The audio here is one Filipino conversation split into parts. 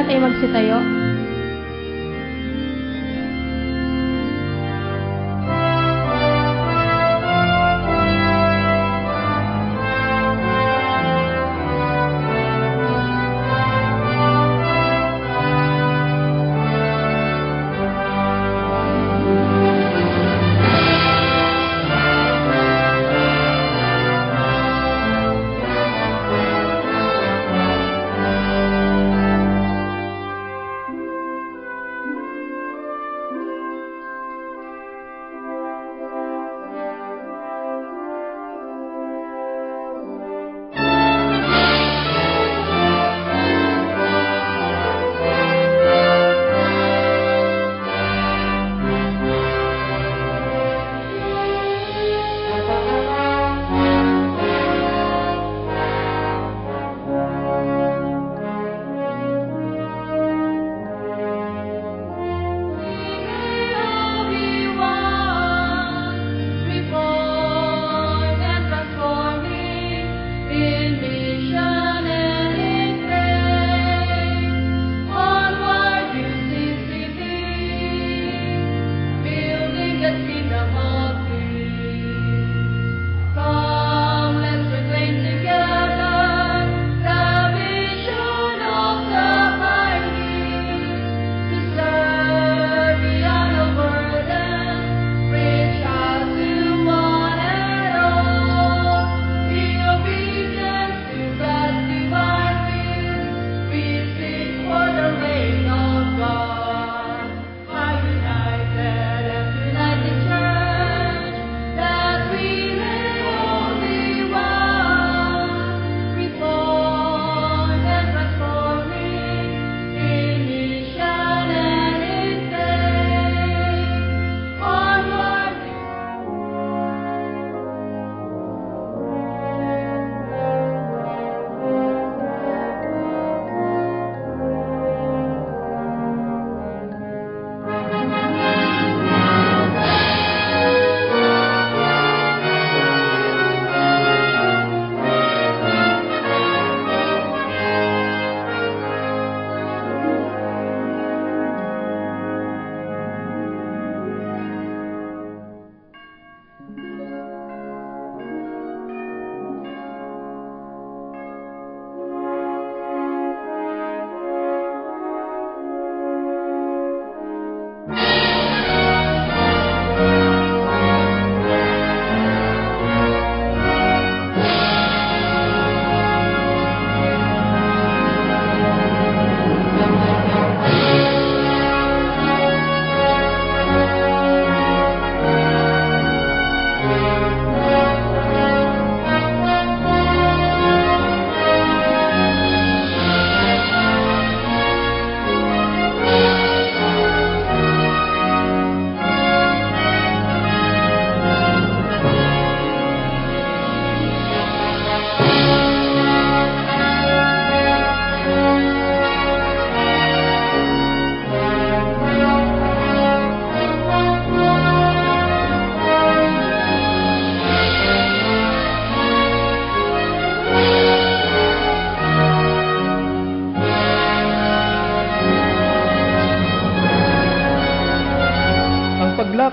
lahat ay magsitayo.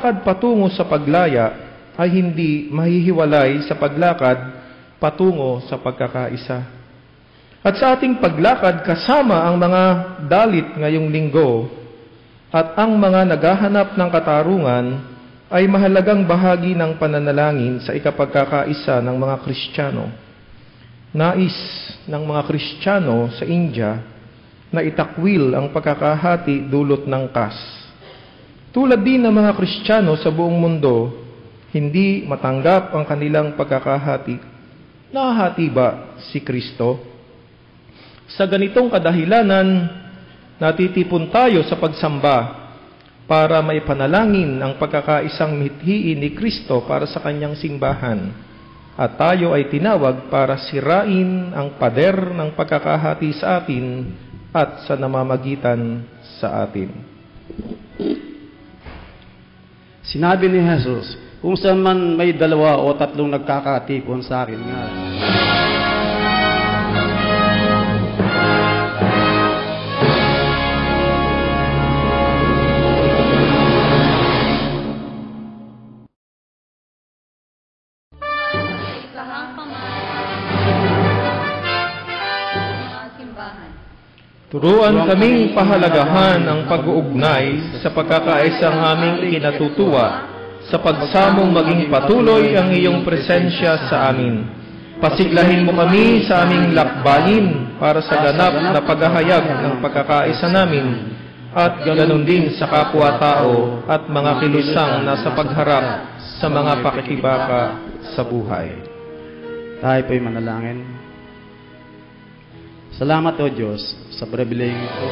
paglakad patungo sa paglaya ay hindi mahihiwalay sa paglakad patungo sa pagkakaisa. At sa ating paglakad kasama ang mga dalit ngayong linggo at ang mga naghahanap ng katarungan ay mahalagang bahagi ng pananalangin sa ikapagkakaisa ng mga Kristiyano. Nais ng mga Kristiyano sa India na itakwil ang pagkakahati dulot ng kas. Tulad din ng mga Kristiyano sa buong mundo, hindi matanggap ang kanilang pagkakahati. Nahahati ba si Kristo? Sa ganitong kadahilanan, natitipon tayo sa pagsamba para may panalangin ang pagkakaisang mithiin ni Kristo para sa kanyang simbahan. At tayo ay tinawag para sirain ang pader ng pagkakahati sa atin at sa namamagitan sa atin. Sinabi ni Jesus, kung saan man may 2 o 3 nagkakatipon sa akin nga. Turuan kaming pahalagahan ang pag-uugnay sa pagkakaisang aming ikinatutuwa, sa pagsamong maging patuloy ang iyong presensya sa amin. Pasiglahin mo kami sa aming lakbayin para sa ganap na paghahayag ng pagkakaisa namin at ganon din sa kapwa-tao at mga kilusang nasa pagharap sa mga pakikibaka sa buhay. Tayo po'y manalangin. Salamat o Diyos sa pribilehyo ito.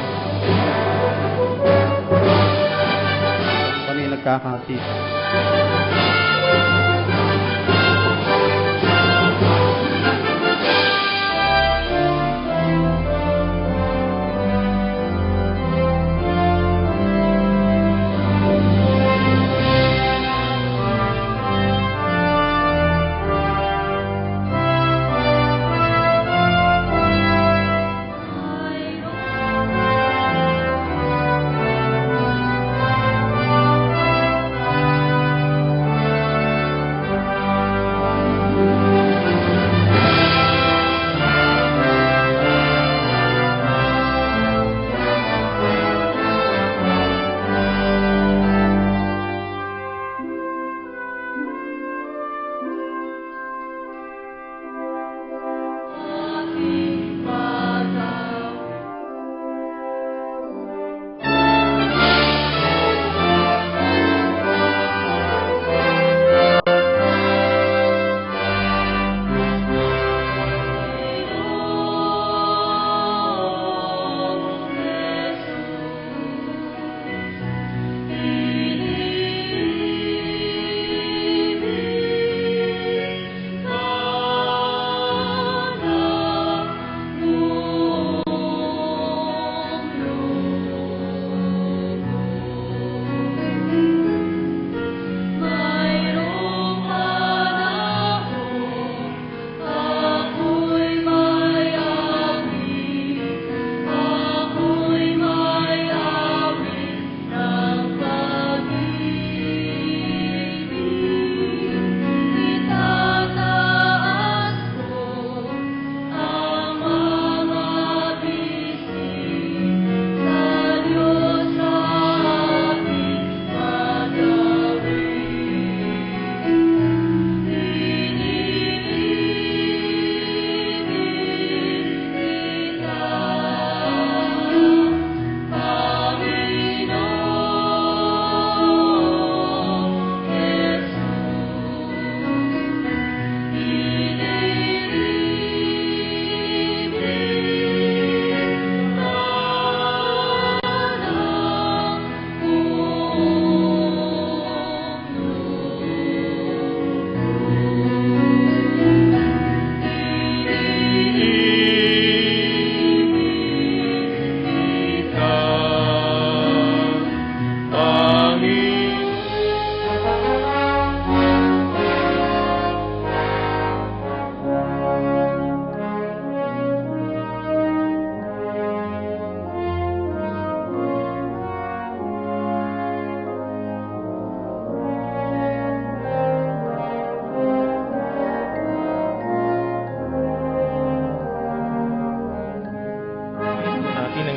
Kami nagkakati.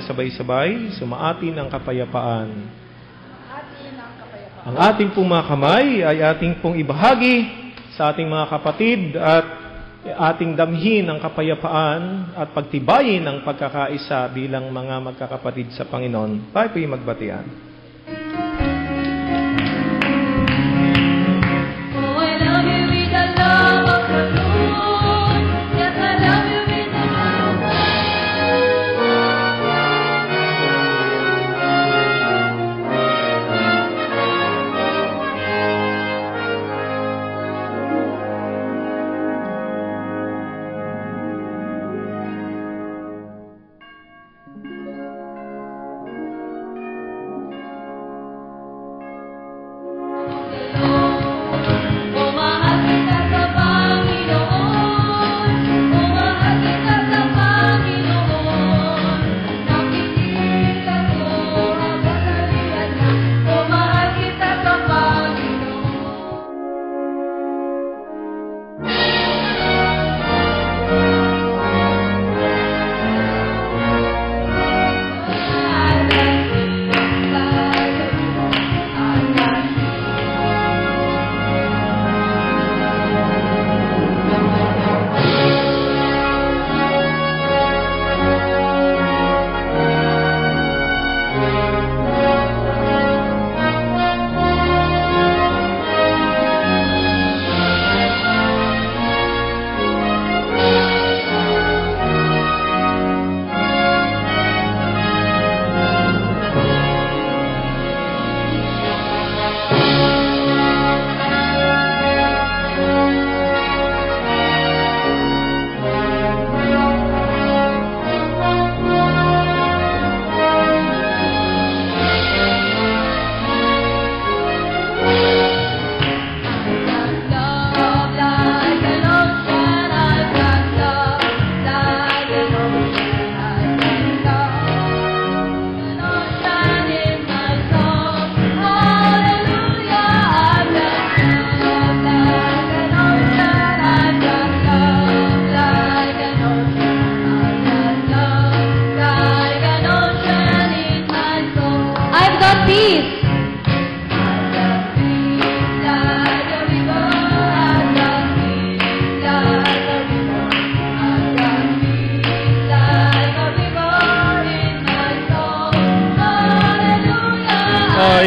Sabay-sabay, sumaatin ang kapayapaan. Ang ating pong mga kamay ay ating pong ibahagi sa ating mga kapatid at ating damhin ang kapayapaan at pagtibayin ang pagkakaisa bilang mga magkakapatid sa Panginoon. Tayo po'y magbatian.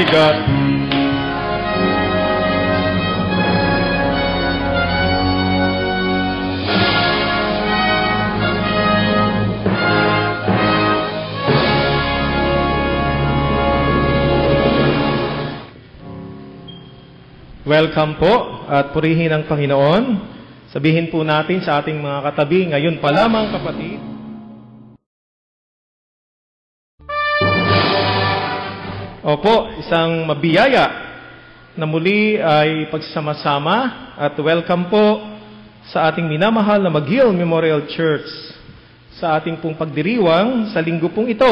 my God. Welcome po at purihin ang Panginoon. Sabihin po natin sa ating mga katabi, ngayon pa lamang kapatid. Opo, isang mabiyaya na muli ay pagsama-sama at welcome po sa ating minamahal na McGill Memorial Church sa ating pong pagdiriwang sa linggo pong ito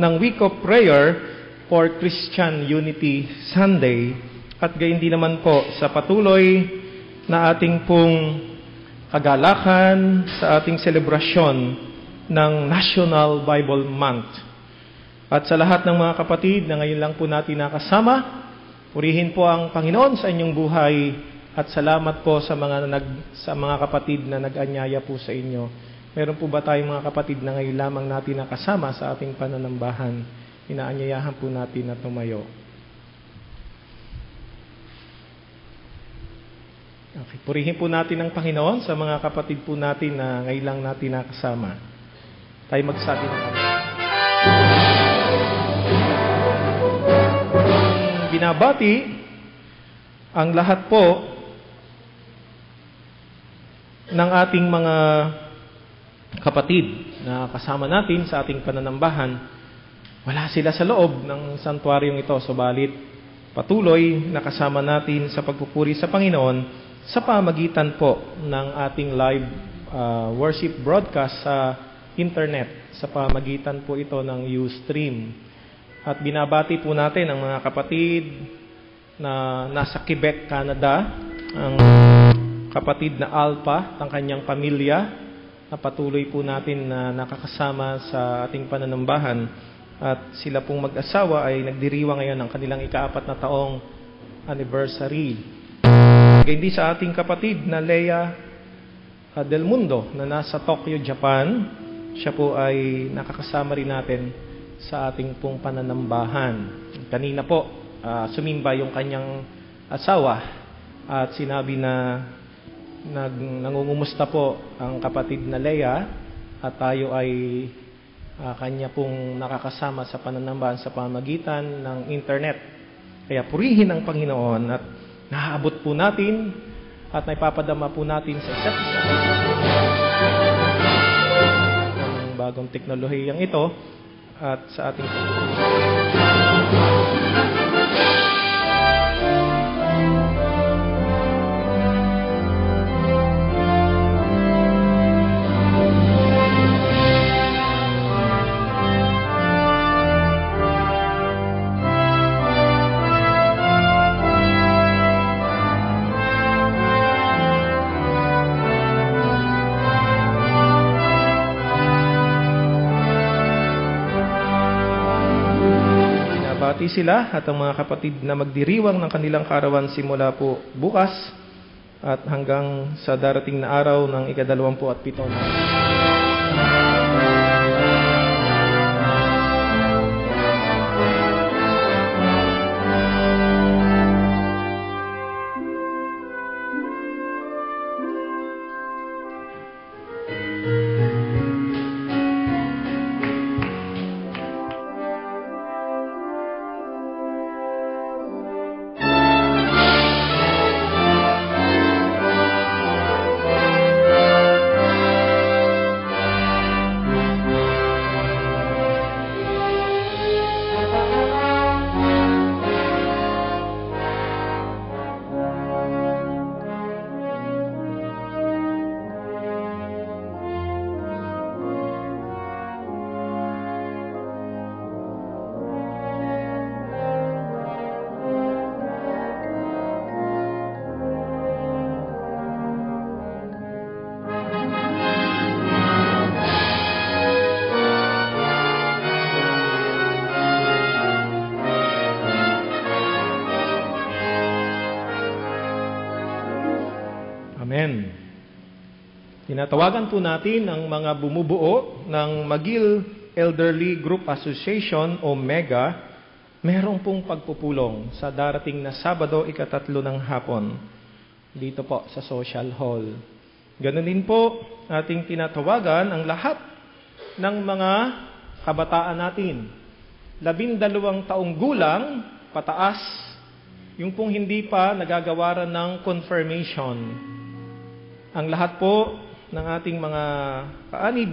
ng Week of Prayer for Christian Unity Sunday. At gayon din naman po sa patuloy na ating pong kagalakan sa ating selebrasyon ng National Bible Month. At sa lahat ng mga kapatid na ngayon lang po natin nakasama, purihin po ang Panginoon sa inyong buhay at salamat po sa mga kapatid na nag-anyaya po sa inyo. Meron po ba tayong mga kapatid na ngayon lamang natin nakasama sa ating pananambahan? Inaanyayahan po natin na tumayo. Okay, purihin po natin ang Panginoon sa mga kapatid po natin na ngayon lang natin nakasama. Tayo magsabi ng binabati ang lahat po ng ating mga kapatid na kasama natin sa ating pananambahan. Wala sila sa loob ng santuaryong ito, subalit patuloy na kasama natin sa pagpupuri sa Panginoon sa pamagitan po ng ating live worship broadcast sa internet, sa pamagitan po ito ng Ustream. At binabati po natin ang mga kapatid na nasa Quebec, Canada, ang kapatid na Alpha, ang kanyang pamilya, na patuloy po natin na nakakasama sa ating pananambahan. At sila pong mag-asawa ay nagdiriwang ngayon ng kanilang ika-4 na taong anniversary. Gayon din sa ating kapatid na Lea Del Mundo na nasa Tokyo, Japan. Siya po ay nakakasama rin natin sa ating pong pananambahan. Kanina po, sumimba yung kanyang asawa at sinabi na nangungumusta po ang kapatid na Lea at tayo ay kanya pong nakakasama sa pananambahan sa pamagitan ng internet. Kaya purihin ang Panginoon at nahaabot po natin at naipapadama po natin sa isa't isa ng bagong teknolohiyang ito at sa ating sila at ang mga kapatid na magdiriwang ng kanilang kaarawan simula po bukas at hanggang sa darating na araw ng ika-27 na. Amen. Tinatawagan po natin ang mga bumubuo ng McGill Elderly Group Association o MEGA Meron pong pagpupulong sa darating na Sabado, 3 ng hapon, dito po sa Social Hall. Ganun din po ating tinatawagan ang lahat ng mga kabataan natin. 12 taong gulang, pataas, yung pong hindi pa nagagawaran ng confirmation. Ang lahat po ng ating mga kaanib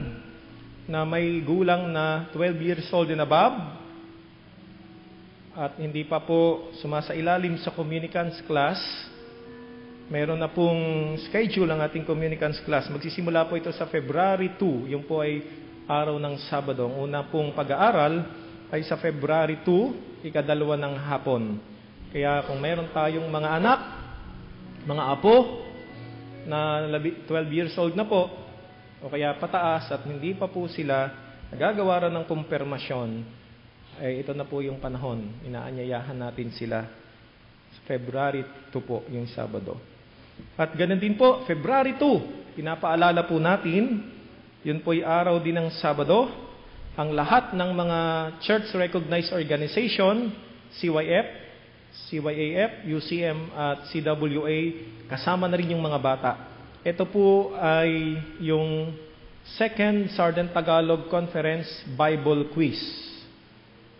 na may gulang na 12 years old and above at hindi pa po sumasailalim sa communicants class, meron na pong schedule ang ating communicants class. Magsisimula po ito sa February 2. Yung po ay araw ng Sabado. Ang una pong pag-aaral ay sa February 2, 2 ng hapon. Kaya kung meron tayong mga anak, mga apo, na 12 years old na po, o kaya pataas at hindi pa po sila nagagawaran ng kumpirmasyon, ay ito na po yung panahon. Inaanyayahan natin sila. February 2 po, yung Sabado. At ganun din po, February 2, pinapaalala po natin, yun po'y araw din ng Sabado, ang lahat ng mga church-recognized organization, CYF, CYAF, UCM at CWA, kasama na rin yung mga bata. Ito po ay yung Second Southern Tagalog Conference Bible Quiz.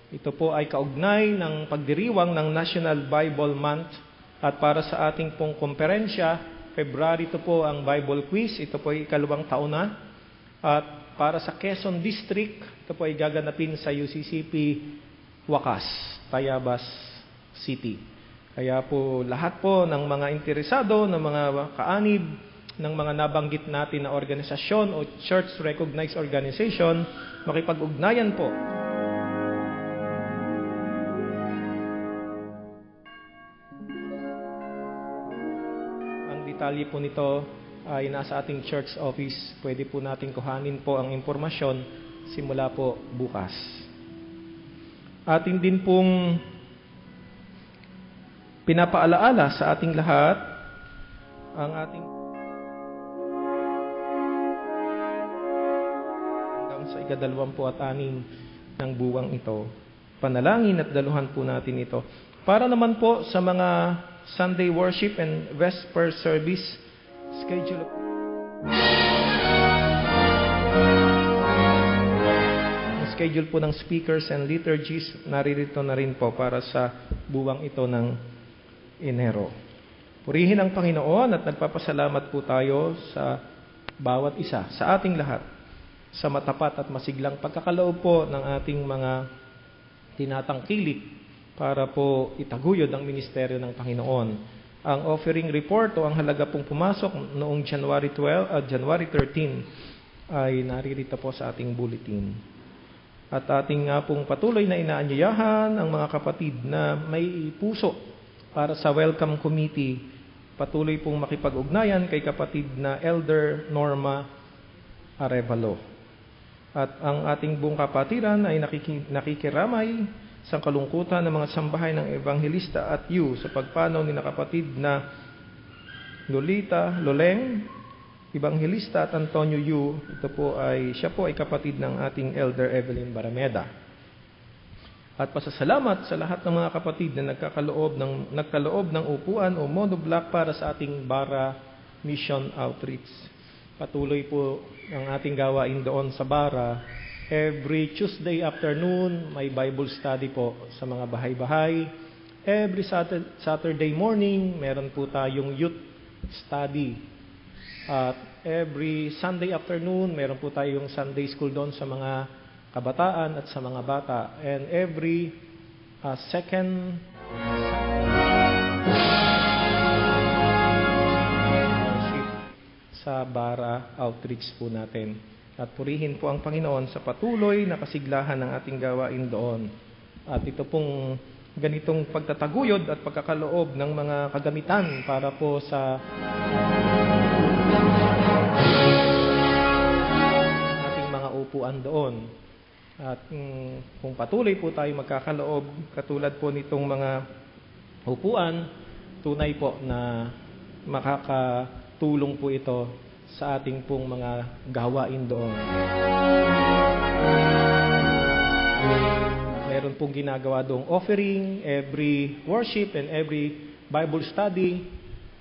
Ito po ay kaugnay ng pagdiriwang ng National Bible Month at para sa ating pong komperensya, February 2 po ang Bible Quiz. Ito po ay 2 taon na. At para sa Quezon District, ito po ay gaganapin sa UCCP Wakas, Tayabas City. Kaya po lahat po ng mga interesado, ng mga kaanib, ng mga nabanggit natin na organisasyon o church-recognized organization, makipag-ugnayan po. Detalye po nito ay nasa ating church office. Pwede po natin kuhanin po ang impormasyon simula po bukas. Atin din pong pinapaalaala sa ating lahat ang ating hanggang sa 26 ng buwang ito. Panalangin at daluhan po natin ito. Para naman po sa mga Sunday worship and Vesper service schedule. Schedule po ng speakers and liturgies, naririto na rin po para sa buwang ito ng Enero. Purihin ang Panginoon at nagpapasalamat po tayo sa bawat isa, sa ating lahat, sa matapat at masiglang pagkakaloob po ng ating mga tinatangkilik para po itaguyod ang ministeryo ng Panginoon. Ang offering report o ang halaga pong pumasok noong January 13 ay naririto po sa ating bulletin. At ating nga pong patuloy na inaanyayahan ang mga kapatid na may puso para sa welcome committee, patuloy pong makipag-ugnayan kay kapatid na Elder Norma Arevalo. At ang ating buong kapatiran ay nakikiramay sa kalungkutan ng mga sambahay ng Evangelista at Yu sa pagpanaw ni kapatid na Lolita Loleng, Evangelista at Antonio Yu. Siya po ay kapatid ng ating Elder Evelyn Barameda. At pasasalamat sa lahat ng mga kapatid na nagkaloob ng upuan o monoblock para sa ating Bara Mission Outreach. Patuloy po ang ating gawain doon sa Bara. Every Tuesday afternoon, may Bible study po sa mga bahay-bahay. Every Saturday morning, meron po tayong youth study. At every Sunday afternoon, meron po tayong Sunday school doon sa mga kabataan at sa mga bata. And every second worship sa Bara Outreach po natin. At purihin po ang Panginoon sa patuloy na kasiglahan ng ating gawain doon. At ito pong ganitong pagtataguyod at pagkakaloob ng mga kagamitan para po sa ating mga upuan doon. At kung patuloy po tayo magkakaloob, katulad po nitong mga upuan, tunay po na makakatulong po ito sa ating pong mga gawain doon. Meron meron pong ginagawa doong offering, every worship and every Bible study,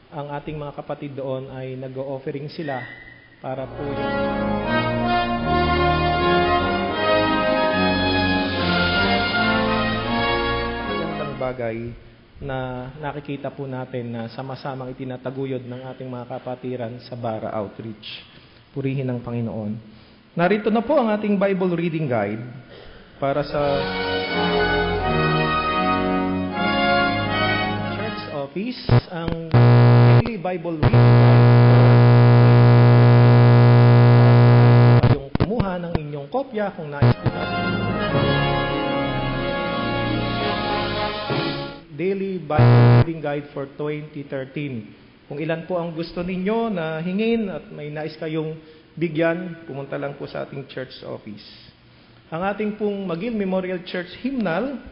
ang ating mga kapatid doon ay nag-o-offering sila para po yung bagay na nakikita po natin na sama-samang itinataguyod ng ating mga kapatiran sa Bara Outreach. Purihin ng Panginoon. Narito na po ang ating Bible reading guide para sa church office, ang daily Bible reading guide. Yung kumuha ng inyong kopya kung nais po natin. Daily Bible Reading Guide for 2013. Kung ilan po ang gusto ninyo na hingin at may nais kayong bigyan, pumunta lang po sa ating church office. Ang ating pong McGill Memorial Church Hymnal,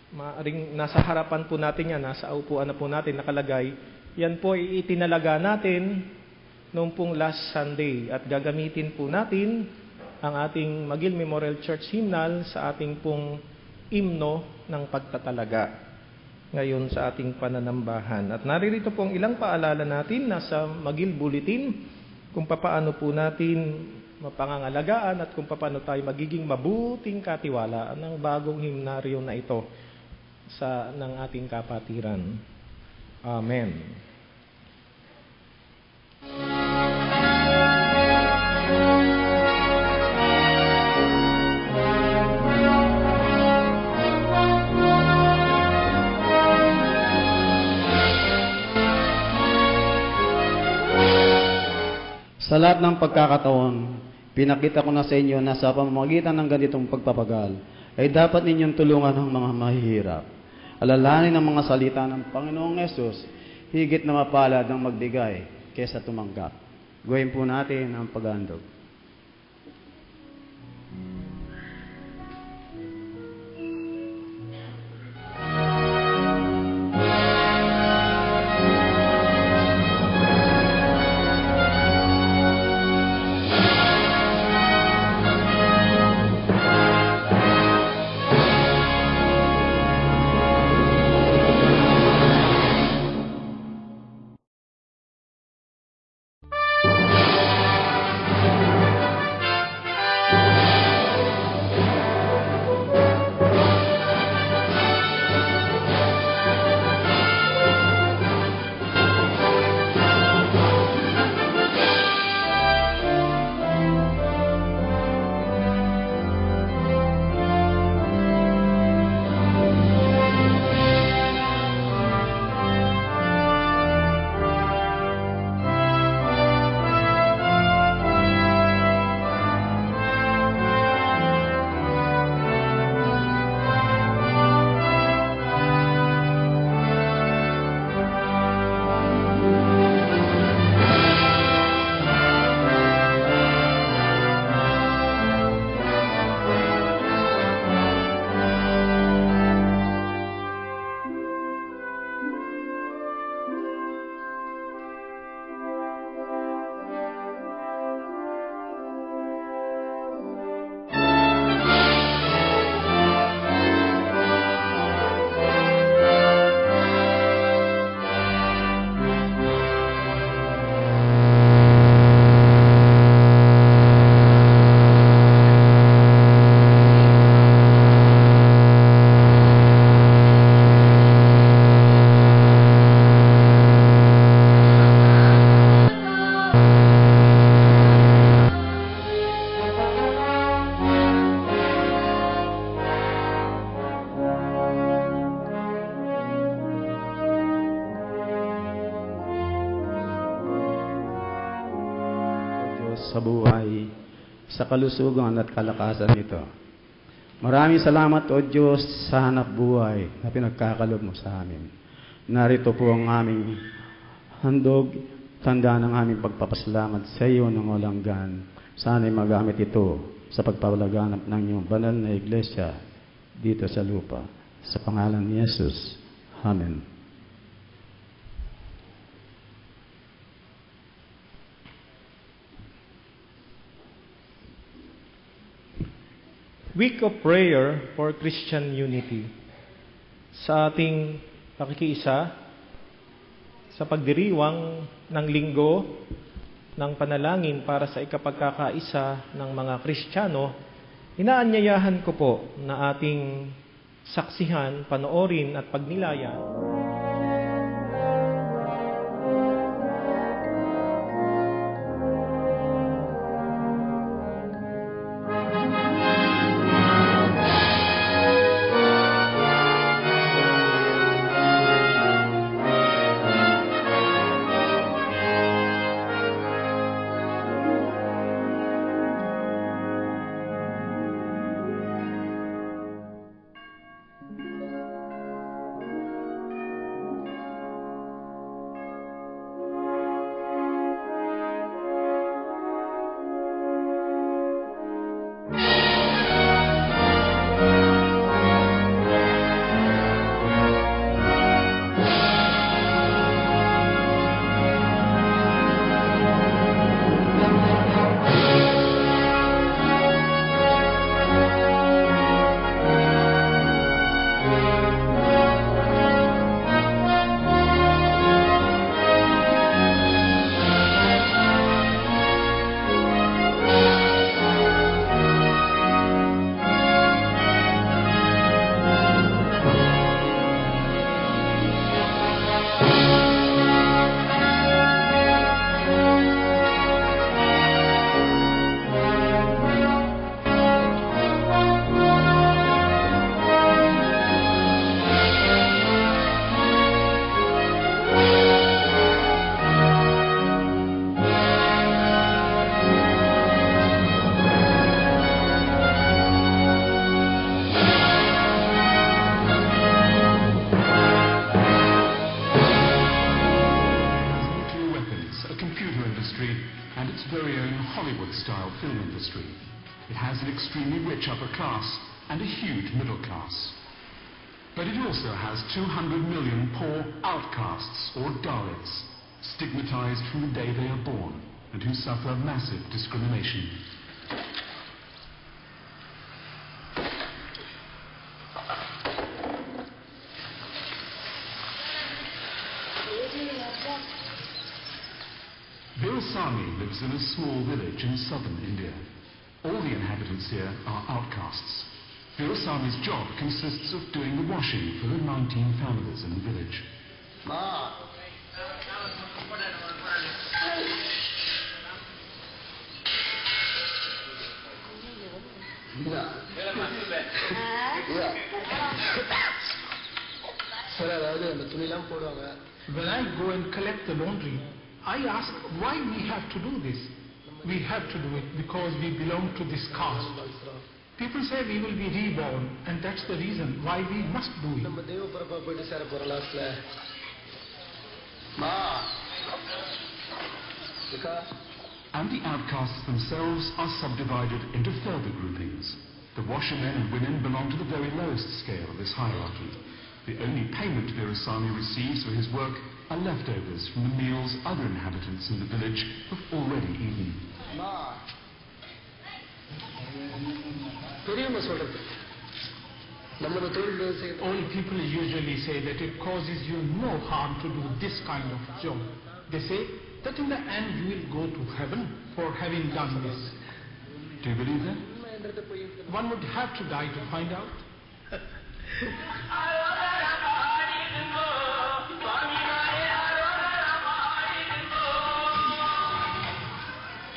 maaring nasa harapan po natin yan, nasa upuan na po natin nakalagay. Yan po ay itinalaga natin noong pong last Sunday at gagamitin po natin ang ating McGill Memorial Church Hymnal sa ating pong himno ng pagtatalaga ngayon sa ating pananambahan. At naririto po ang ilang paalala natin nasa McGill Bulletin kung papaano po natin mapangangalagaan at kung papaano tayo magiging mabuting katiwalaan ng bagong himnaryo na ito ng ating kapatiran. Amen. Sa lahat ng pagkakataon, pinakita ko na sa inyo na sa pamamagitan ng ganitong pagpapagal, ay dapat ninyong tulungan ang mga mahihirap. Alalahanin ang mga salita ng Panginoong Yesus, higit na mapalad ang magbigay kaysa tumanggap. Gawin po natin ang pag-aandog. Sa buhay, sa kalusugan at kalakasan nito. Maraming salamat, O Diyos, sa hanap buhay na pinagkakalob mo sa amin. Narito po ang aming handog, tanda ng aming pagpapasalamat sa iyo ng walang gan. Sana'y magamit ito sa pagpapalaganap ng iyong banal na iglesia dito sa lupa. Sa pangalan ni Jesus. Amen. Week of Prayer for Christian Unity. Sa ating pakikiisa, sa pagdiriwang ng linggo ng panalangin para sa ikapagkakaisa ng mga Kristiyano, inaanyayahan ko po na ating saksihan, panoorin at pagnilayan Hollywood-style film industry. It has an extremely rich upper class and a huge middle class. But it also has 200 million poor outcasts or Dalits, stigmatized from the day they are born and who suffer massive discrimination. Virasamy lives in a small village in southern India. All the inhabitants here are outcasts. Virasamy's job consists of doing the washing for the 19 families in the village. When I go and collect the laundry, I ask why we have to do this. We have to do it because we belong to this caste. People say we will be reborn, and that's the reason why we must do it. And the outcasts themselves are subdivided into further groupings. The washermen and women belong to the very lowest scale of this hierarchy. The only payment Virasamy receives for his work are leftovers from the meals other inhabitants in the village have already eaten. All people usually say that it causes you no harm to do this kind of job. They say that in the end you will go to heaven for having done this. Do you believe that? One would have to die to find out.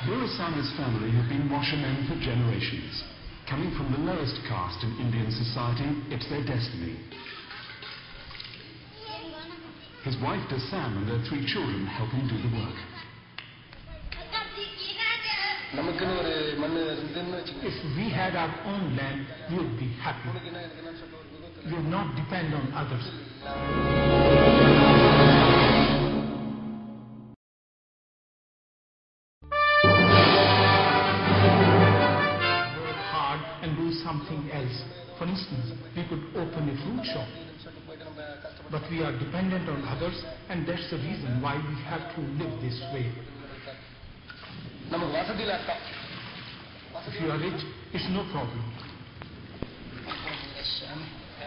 Virasamy's family have been washermen for generations. Coming from the lowest caste in Indian society, it's their destiny. His wife Dasam and their 3 children help him do the work. If we had our own land, we would be happy. We would not depend on others. Work hard and do something else. For instance, we could open a fruit shop. But we are dependent on others, and that's the reason why we have to live this way. If you are rich, it's no problem.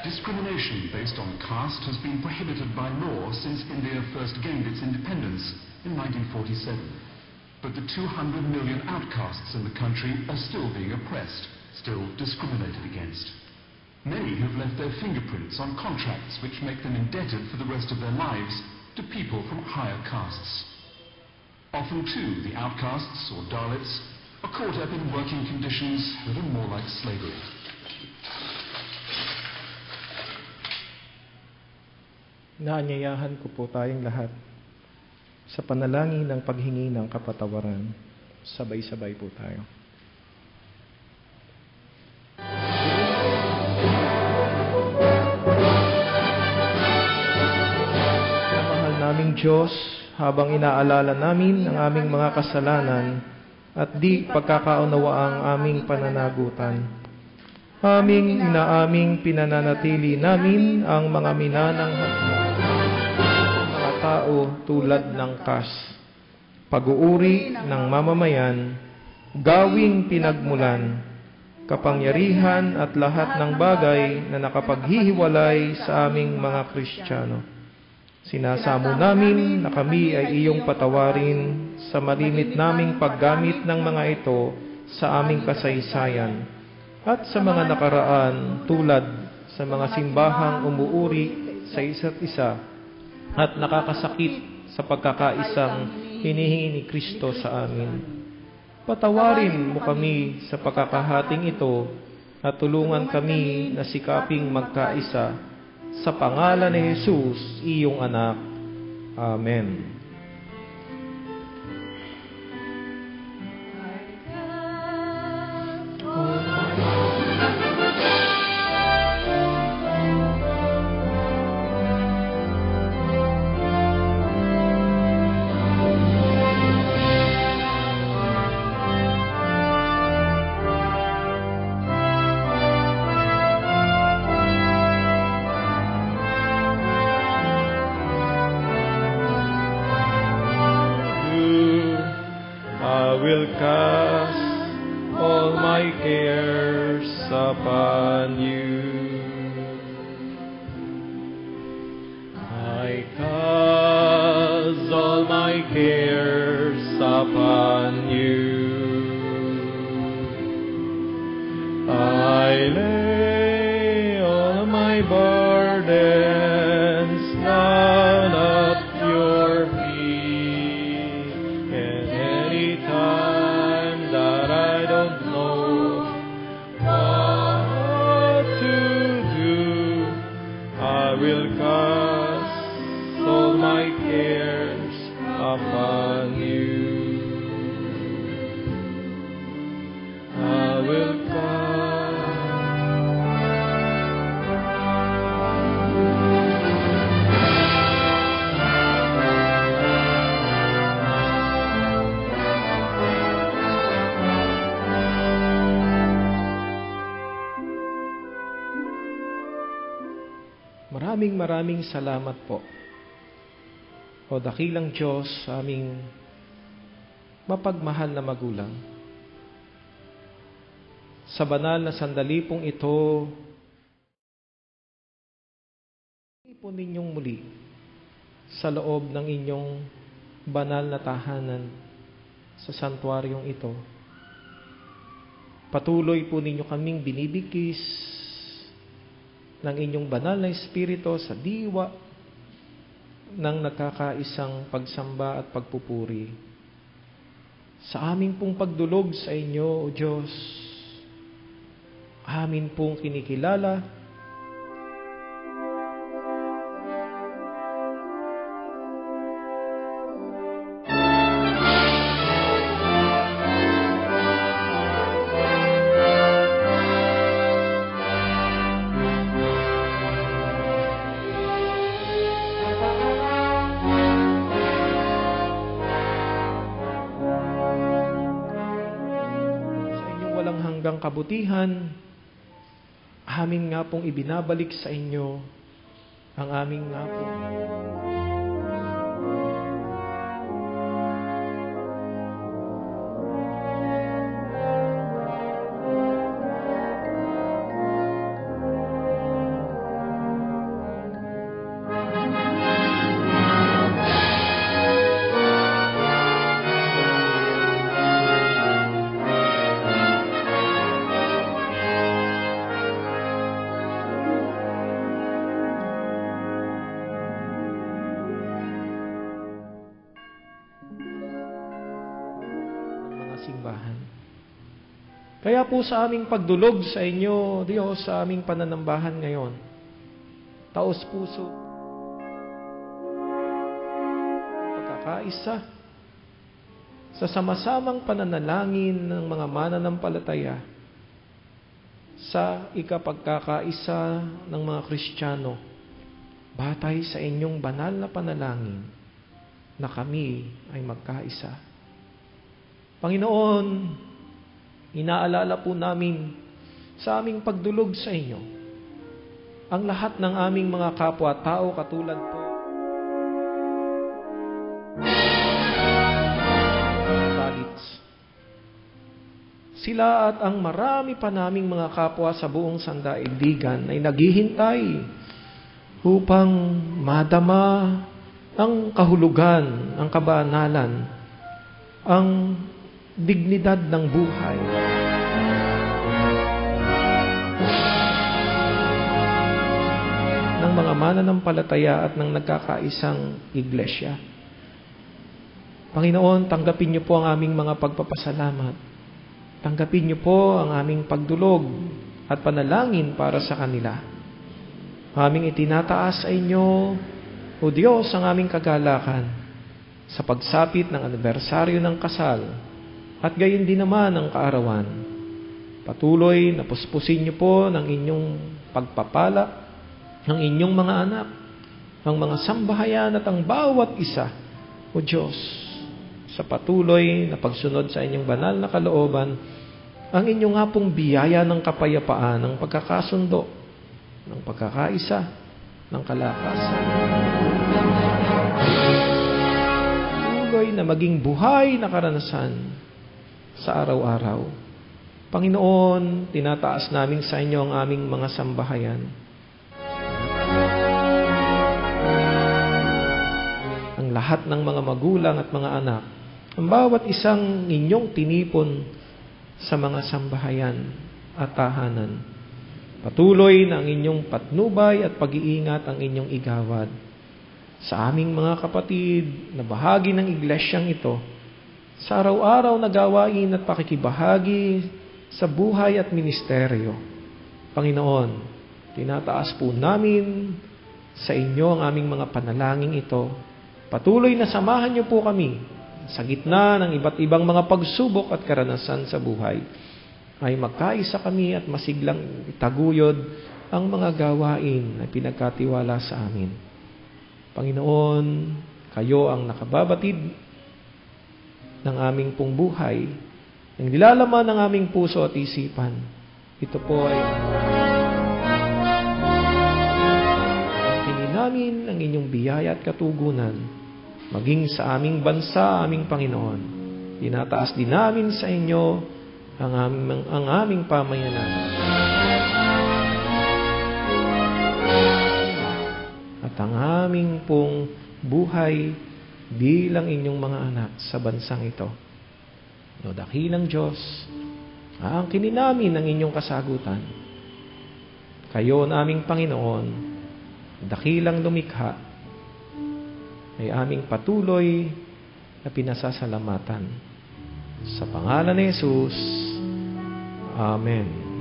Discrimination based on caste has been prohibited by law since India first gained its independence in 1947. But the 200 million outcasts in the country are still being oppressed, still discriminated against. Many have left their fingerprints on contracts which make them indebted for the rest of their lives to people from higher castes. Often too, the outcasts or Dalits are caught up in working conditions that are more like slavery. Naanyayahan ko po tayong lahat sa panalangin ng paghingi ng kapatawaran. Sabay-sabay po tayo. Mahal naming Diyos, habang inaalala namin ang aming mga kasalanan at di pagkakaunawaang aming pananagutan, aming inaaming pinananatili namin ang mga minanang mga tao tulad ng kas, pag-uuri ng mamamayan, gawing pinagmulan, kapangyarihan at lahat ng bagay na nakapaghihiwalay sa aming mga Kristiyano. Sinasamo namin na kami ay iyong patawarin sa malimit naming paggamit ng mga ito sa aming kasaysayan at sa mga nakaraan tulad sa mga simbahang umuuri sa isa't isa at nakakasakit sa pagkakaisang hinihingi ni Kristo sa amin. Patawarin mo kami sa pagkakahating ito at tulungan kami na sikaping magkaisa sa pangalan ni Jesus, iyong anak. Amen. Maraming salamat po, O dakilang Diyos, aming mapagmahal na magulang. Sa banal na sandali pong ito, ipon ninyong muli sa loob ng inyong banal na tahanan sa santuaryong ito. Patuloy po ninyo kaming binibigkis ng inyong banal na Espiritu sa diwa ng nagkakaisang pagsamba at pagpupuri. Sa aming pong pagdulog sa inyo, O Diyos, amin pong kinikilala kabutihan, amin nga pong ibinabalik sa inyo ang aming nga po. simbahan. Kaya po sa aming pagdulog sa inyo, Diyos, sa aming pananambahan ngayon, taos puso, pagkakaisa, sa sama-samang pananalangin ng mga mananampalataya, sa ikapagkakaisa ng mga Kristiyano, batay sa inyong banal na panalangin, na kami ay magkaisa. Panginoon, inaalala po namin sa aming pagdulog sa inyo ang lahat ng aming mga kapwa-tao katulad po Balits. Sila at ang marami pa naming mga kapwa sa buong sandaigdigan ay naghihintay upang madama ang kahulugan, ang kabanalan, ang dignidad ng buhay. Ng mga mananampalataya at ng nagkakaisang iglesia. Panginoon, tanggapin niyo po ang aming mga pagpapasalamat. Tanggapin niyo po ang aming pagdulog at panalangin para sa kanila. Aming itinataas sa inyo, O Diyos, ang aming kagalakan sa pagsapit ng anibersaryo ng kasal at gayon din naman ang kaarawan. Patuloy na puspusin niyo po ng inyong pagpapala ng inyong mga anak, ang mga sambahayan at ang bawat isa, O Diyos, sa patuloy na pagsunod sa inyong banal na kalooban, ang inyong nga pong biyaya ng kapayapaan, ng pagkakasundo, ng pagkakaisa, ng kalakasan. Tuloy na maging buhay na karanasan sa araw-araw. Panginoon, tinataas namin sa inyo ang aming mga sambahayan. Ang lahat ng mga magulang at mga anak, ang bawat isang inyong tinipon sa mga sambahayan at tahanan. Patuloy na ang inyong patnubay at pag-iingat ang inyong igawad sa aming mga kapatid na bahagi ng iglesyang ito, sa araw-araw na gawain at pakikibahagi sa buhay at ministeryo. Panginoon, tinataas po namin sa inyo ang aming mga panalangin ito. Patuloy na samahan niyo po kami sa gitna ng iba't ibang mga pagsubok at karanasan sa buhay, ay magkaisa kami at masiglang itaguyod ang mga gawain na pinagkatiwala sa amin. Panginoon, kayo ang nakababatid ng aming pong buhay, ng nilalaman ng aming puso at isipan. Ito po ay tingin namin ang inyong biyaya at katugunan, maging sa aming bansa, aming Panginoon. Tinataas din namin sa inyo ang aming pamayanan. At ang aming pong buhay bilang inyong mga anak sa bansang ito. O dakilang Diyos, aangkinin namin ang inyong kasagutan. Kayo naming Panginoon, dakilang lumikha, ay aming patuloy na pinasasalamatan. Sa pangalan ni Jesus, Amen.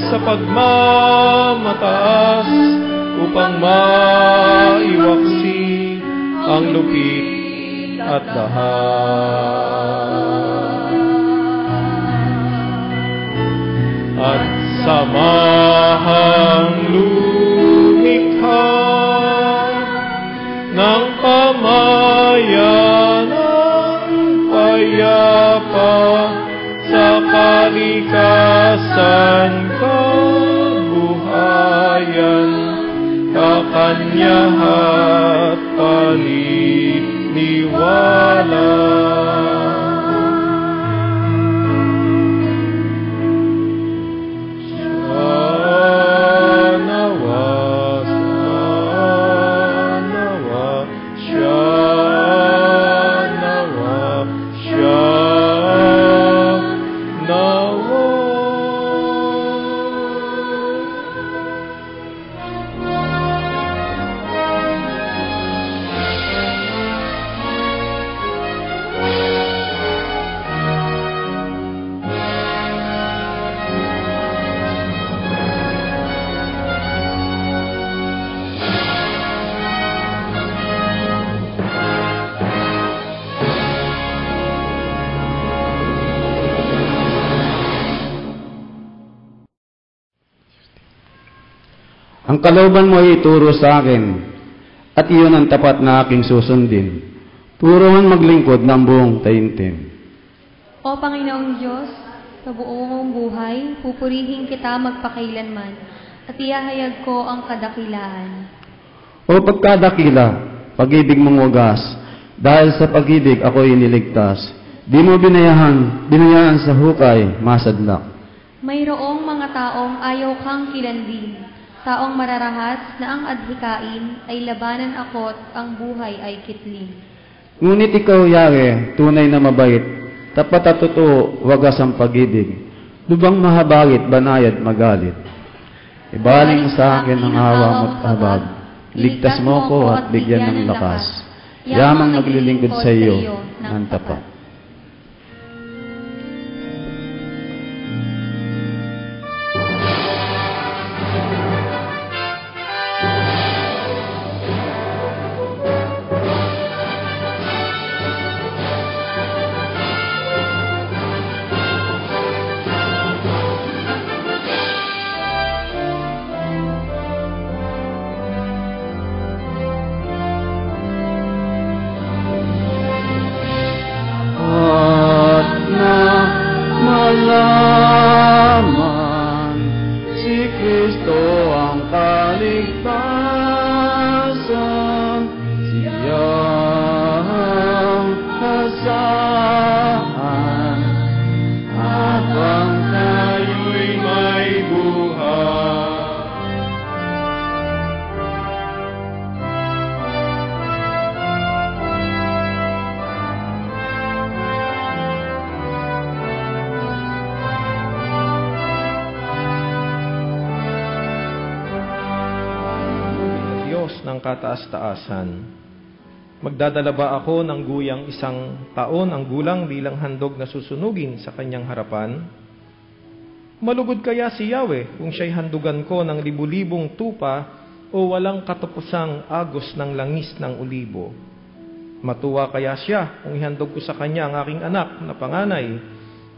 sa pagmamataas upang maiwaksi ang lupit at dahan. At samahang lumikha ng pamayanang payapa sa kalikasan kabuhayan, kakanyahat paniniwala. Ang kalooban mo ay ituro sa akin, at iyon ang tapat na aking susundin. Puro man maglingkod ng buong taimtim. O Panginoong Diyos, sa buong buhay, pupurihin kita magpakailanman, at ihahayag ko ang kadakilaan. O pagkadakila, pag-ibig mong wagas, dahil sa pag-ibig ako'y iniligtas. Di mo binayaan sa hukay, masadlak. Mayroong mga taong ayaw kang kilandin, taong mararahas na ang adhikain ay labanan ako't ang buhay ay kitling. Ngunit ikaw, Yahweh, tunay na mabait, tapat at totoo, wagas ang pag-ibig. Lubang mahabagit, banayad, magalit. Ibaling sa akin ang awa mo't habag. Ligtas mo ko at bigyan ng lakas. Yamang naglilingkod sa iyo ng tapat. ng kataas-taasan. Magdadala ba ako ng guyang 1 taon ang gulang bilang handog na susunugin sa kanyang harapan? Malugod kaya si Yahweh kung siya'y handugan ko ng libu-libong tupa o walang katapusang agos ng langis ng ulibo? Matuwa kaya siya kung ihandog ko sa kanya ang aking anak na panganay,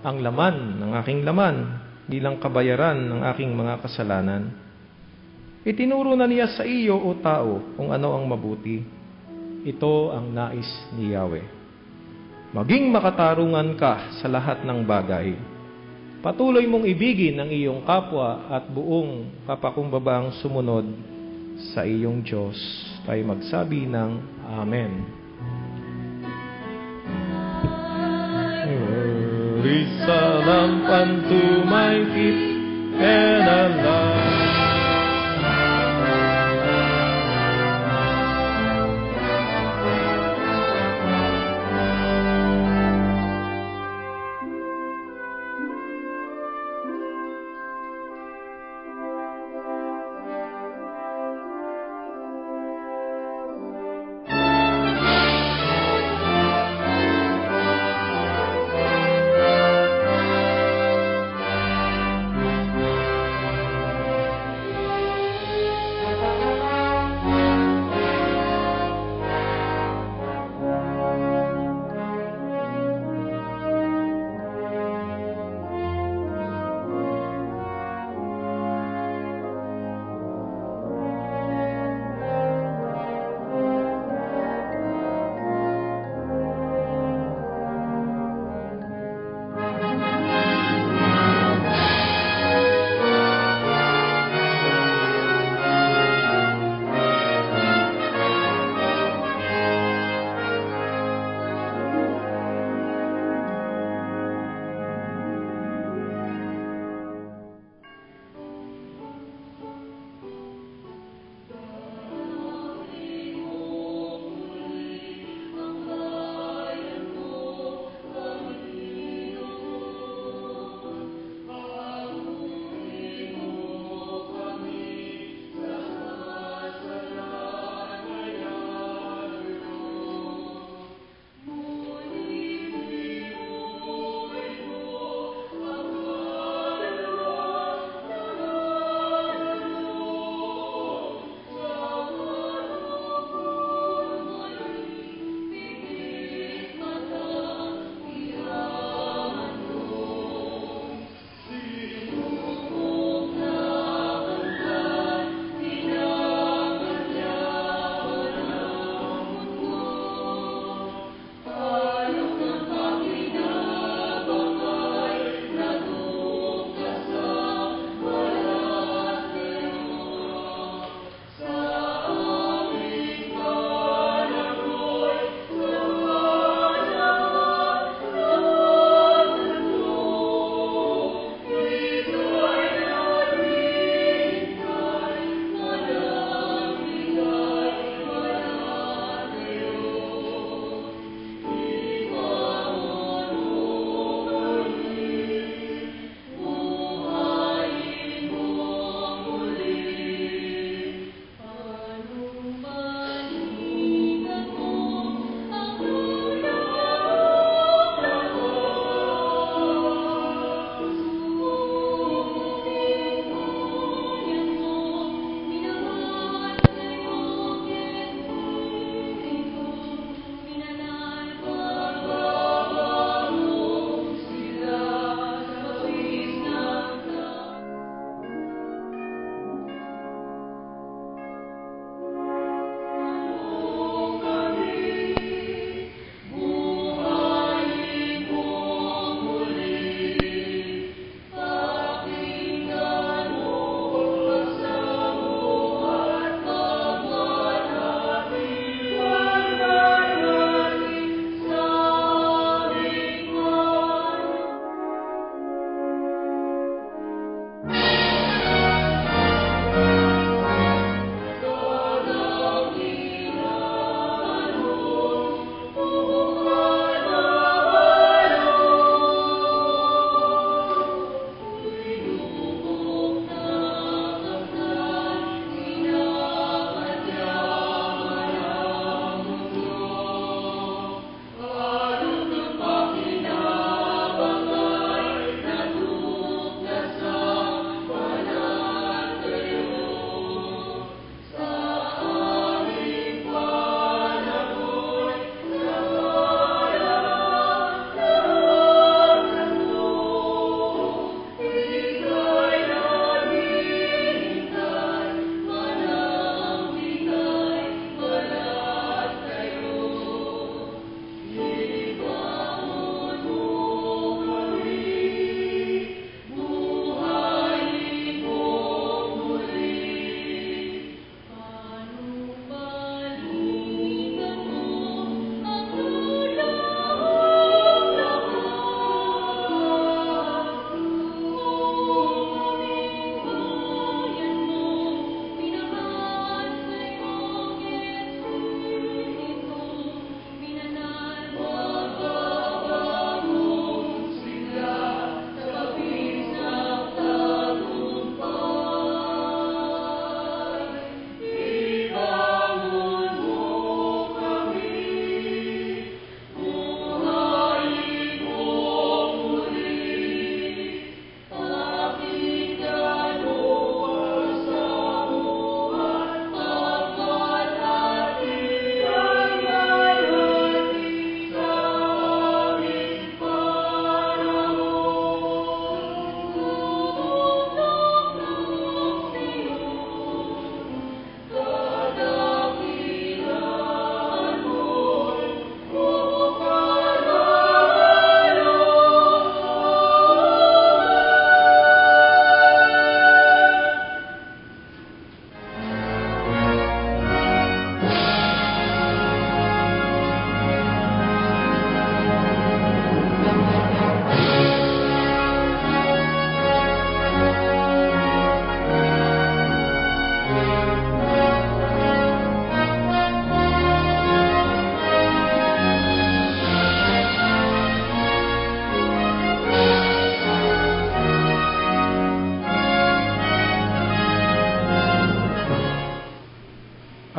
ang laman ng aking laman bilang kabayaran ng aking mga kasalanan? Itinuro na niya sa iyo, o tao, kung ano ang mabuti. Ito ang nais ni Yahweh. Maging makatarungan ka sa lahat ng bagay. Patuloy mong ibigin ang iyong kapwa at buong kapakumbabang sumunod sa iyong Diyos. Tayo magsabi ng Amen. Raise a lamp unto my feet and a light.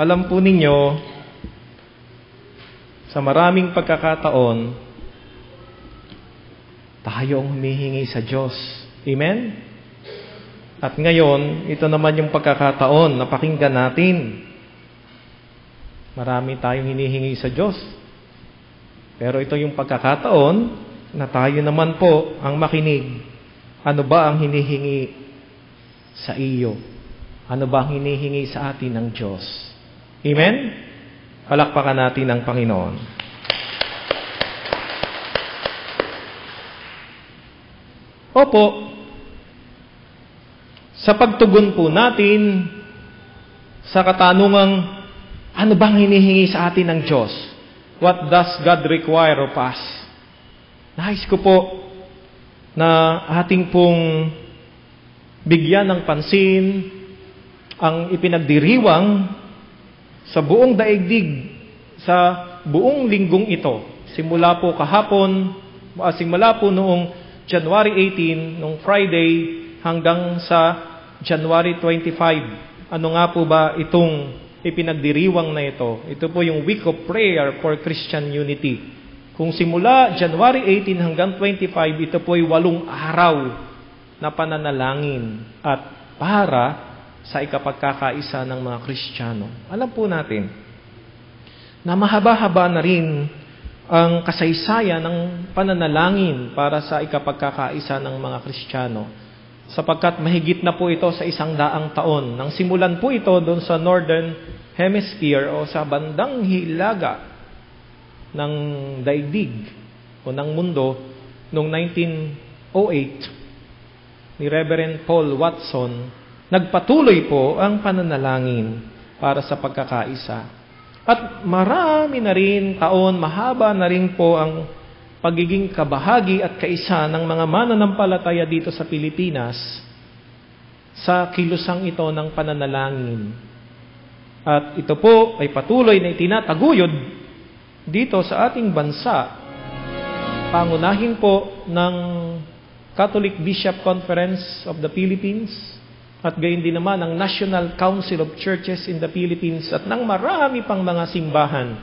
alam po ninyo, sa maraming pagkakataon, tayo ang humihingi sa Diyos. Amen? At ngayon, ito naman yung pagkakataon na pakinggan natin. Marami tayong hinihingi sa Diyos. Pero ito yung pagkakataon na tayo naman po ang makinig. Ano ba ang hinihingi sa iyo? Ano ba ang hinihingi sa atin ng Diyos? Amen? Palakpakan natin ang Panginoon. Opo, sa pagtugon po natin sa katanungang ano bang hinihingi sa atin ng Diyos? What does God require of us? Nais ko po na ating pong bigyan ng pansin ang ipinagdiriwang sa buong daigdig sa buong linggong ito. Simula po kahapon, simula po noong January 18, noong Friday, hanggang sa January 25. Ano nga po ba itong ipinagdiriwang na ito? Ito po yung Week of Prayer for Christian Unity. Kung simula January 18 hanggang 25, ito po ay 8 araw na pananalangin at para sa ikapagkakaisa ng mga Kristiyano. Alam po natin na mahaba-haba na rin ang kasaysayan ng pananalangin para sa ikapagkakaisa ng mga Kristiyano, sapagkat mahigit na po ito sa 100 taon. Nang simulan po ito doon sa Northern Hemisphere o sa bandang hilaga ng daigdig o ng mundo noong 1908 ni Reverend Paul Watson. Nagpatuloy po ang pananalangin para sa pagkakaisa. At marami na rin taon, mahaba na rin po ang pagiging kabahagi at kaisa ng mga mananampalataya dito sa Pilipinas sa kilusang ito ng pananalangin. At ito po ay patuloy na itinataguyod dito sa ating bansa, pangunahin po ng Catholic Bishop Conference of the Philippines at gayon din naman ang National Council of Churches in the Philippines at ng marami pang mga simbahan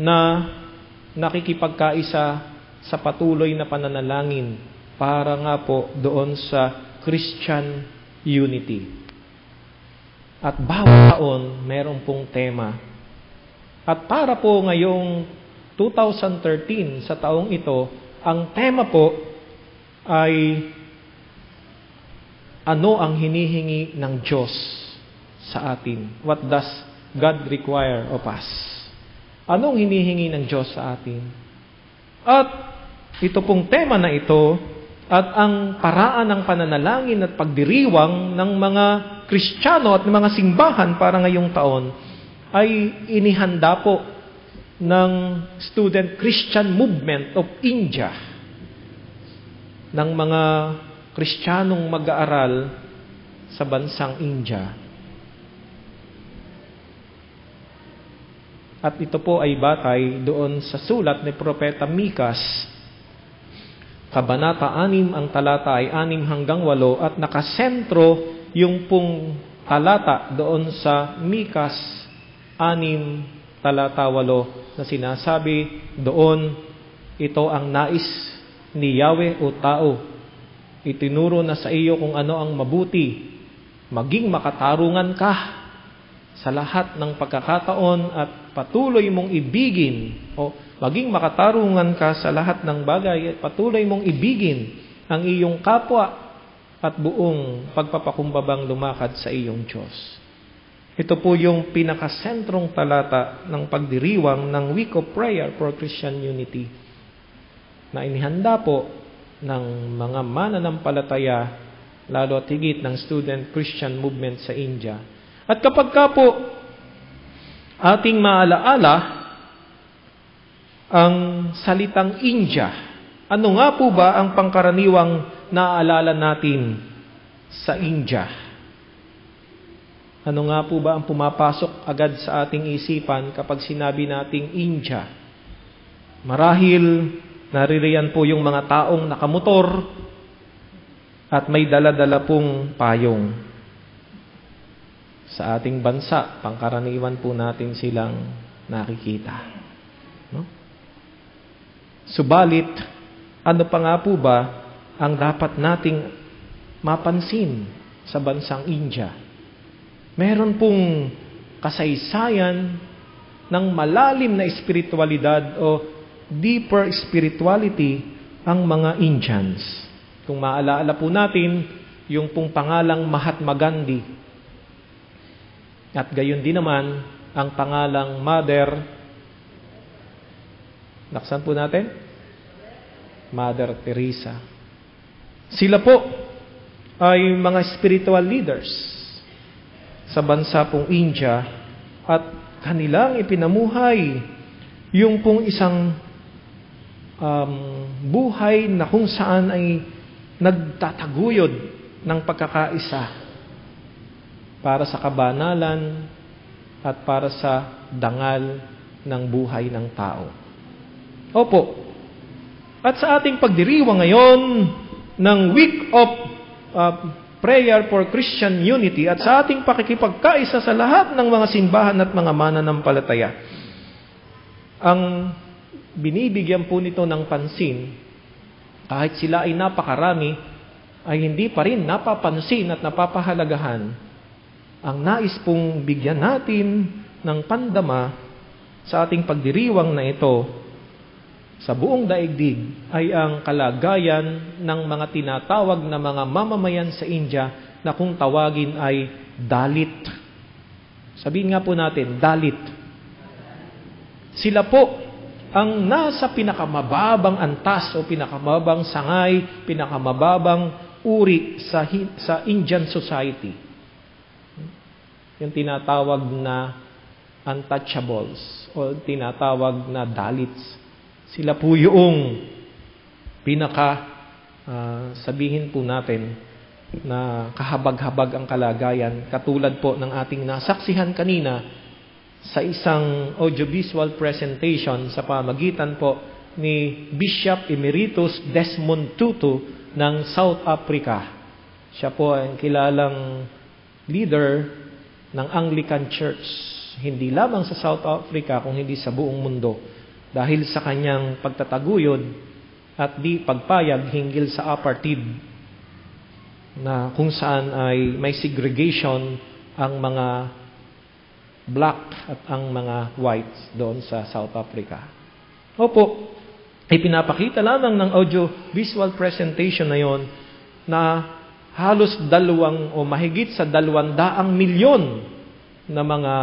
na nakikipagkaisa sa patuloy na pananalangin para nga po doon sa Christian unity. At bawat taon, meron pong tema. At para po ngayong 2013, sa taong ito, ang tema po ay ano ang hinihingi ng Diyos sa atin? What does God require of us? Anong hinihingi ng Diyos sa atin? At ito pong tema na ito at ang paraan ng pananalangin at pagdiriwang ng mga Kristiyano at mga simbahan para ngayong taon ay inihanda po ng Student Christian Movement of India, ng mga Kristiyanong mag-aaral sa bansang India. At ito po ay batay doon sa sulat ni Propeta Mikas, Kabanata 6, ang talata ay 6 hanggang 8, at nakasentro yung pong talata doon sa Mikas 6, talata 8, na sinasabi doon, ito ang nais ni Yahweh o tao. Itinuro na sa iyo kung ano ang mabuti. Maging makatarungan ka sa lahat ng pagkakataon at patuloy mong ibigin o maging makatarungan ka sa lahat ng bagay at patuloy mong ibigin ang iyong kapwa at buong pagpapakumbabang lumakad sa iyong Diyos. Ito po yung pinakasentrong talata ng pagdiriwang ng Week of Prayer for Christian Unity na inihanda po ng mga mananampalataya, lalo at higit ng Student Christian Movement sa India. At kapag ka po ating maalaala ang salitang India, ano nga po ba ang pangkaraniwang naaalala natin sa India? Ano nga po ba ang pumapasok agad sa ating isipan kapag sinabi nating India? Marahil naririyan po yung mga taong nakamotor at may dala-dala pong payong. Sa ating bansa, pangkaraniwan po natin silang nakikita. No? Subalit, ano pa nga po ba ang dapat nating mapansin sa bansang India? Meron pong kasaysayan ng malalim na espiritualidad o deeper spirituality ang mga Indians. Kung maalaala po natin, yung pong pangalang Mahatma Gandhi. At gayon din naman, ang pangalang Mother, naksan po natin? Mother Teresa. Sila po ay mga spiritual leaders sa bansa pong India at kanilang ipinamuhay yung pong isang buhay na kung saan ay nagtataguyod ng pagkakaisa para sa kabanalan at para sa dangal ng buhay ng tao. Opo. At sa ating pagdiriwang ngayon ng Week of Prayer for Christian Unity at sa ating pakikipagkaisa sa lahat ng mga simbahan at mga mananampalataya, ang binibigyan po nito ng pansin, kahit sila ay napakarami, ay hindi pa rin napapansin at napapahalagahan. Ang nais pong bigyan natin ng pandama sa ating pagdiriwang na ito sa buong daigdig ay ang kalagayan ng mga tinatawag na mga mamamayan sa India na kung tawagin ay Dalit. Sabihin nga po natin, Dalit. Sila po ang nasa pinakamababang antas o pinakamababang sangay, pinakamababang uri sa Indian society. Yung tinatawag na untouchables o tinatawag na Dalits. Sila po yung sabihin po natin na kahabag-habag ang kalagayan, katulad po ng ating nasaksihan kanina sa isang audiovisual presentation sa pamagitan po ni Bishop Emeritus Desmond Tutu ng South Africa. Siya po ay kilalang leader ng Anglican Church, hindi lamang sa South Africa kung hindi sa buong mundo, dahil sa kanyang pagtataguyod at di pagpayag hinggil sa apartheid na kung saan ay may segregation ang mga black at ang mga whites doon sa South Africa. Opo, ipinapakita lamang ng audio-visual presentation na yon na halos 2 o mahigit sa 200 milyon na mga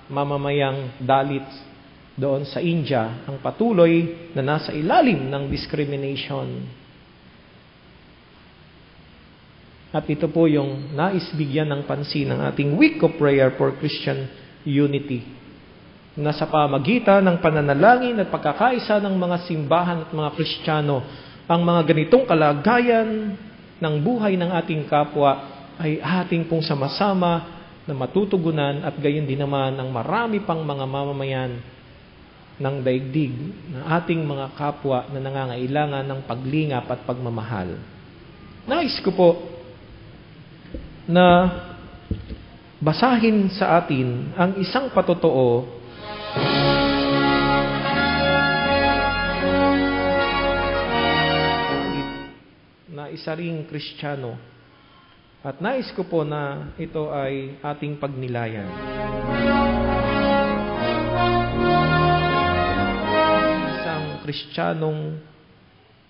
mamamayang Dalits doon sa India ang patuloy na nasa ilalim ng discrimination. At ito po yung nais bigyan ng pansin ng ating Week of Prayer for Christian Unity, na sa pamagitan ng pananalangin at pagkakaisa ng mga simbahan at mga Kristiyano, ang mga ganitong kalagayan ng buhay ng ating kapwa ay ating pong sama-sama na matutugunan at gayon din naman ang marami pang mga mamamayan ng daigdig na ating mga kapwa na nangangailangan ng paglingap at pagmamahal. Nais ko po na basahin sa atin ang isang patotoo na isa ring Kristiyano. At nais ko po na ito ay ating pagnilayan. Kristiyanong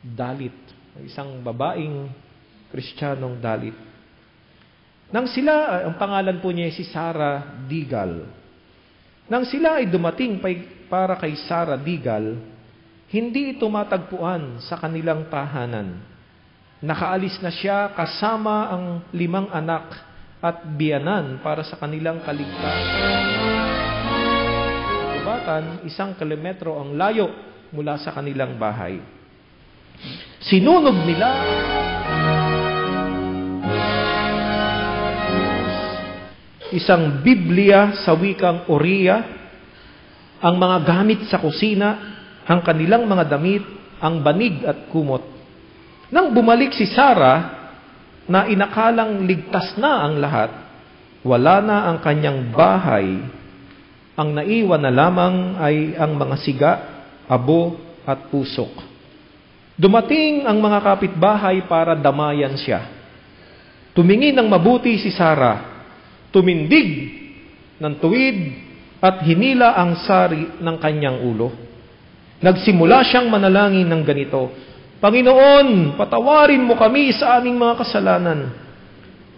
Dalit, isang babaeng Kristiyanong Dalit. Nang sila, ang pangalan po niya ay si Sarah Digal. Nang sila ay dumating para kay Sarah Digal, hindi ito matagpuan sa kanilang tahanan. Nakaalis na siya kasama ang 5 anak at biyanan para sa kanilang kaligtasan. Kubatan, 1 kilometro ang layo mula sa kanilang bahay. Sinunog nila isang Biblia sa wikang Oriya, ang mga gamit sa kusina, ang kanilang mga damit, ang banig at kumot. Nang bumalik si Sarah, na inakalang ligtas na ang lahat, Wala na ang kanyang bahay. Ang naiwan na lamang ay ang mga siga, abo at pusok. Dumating ang mga kapitbahay para damayan siya. Tumingin ng mabuti si Sarah, tumindig ng tuwid at hinila ang sari ng kanyang ulo. Nagsimula siyang manalangin ng ganito, Panginoon, patawarin mo kami sa aming mga kasalanan.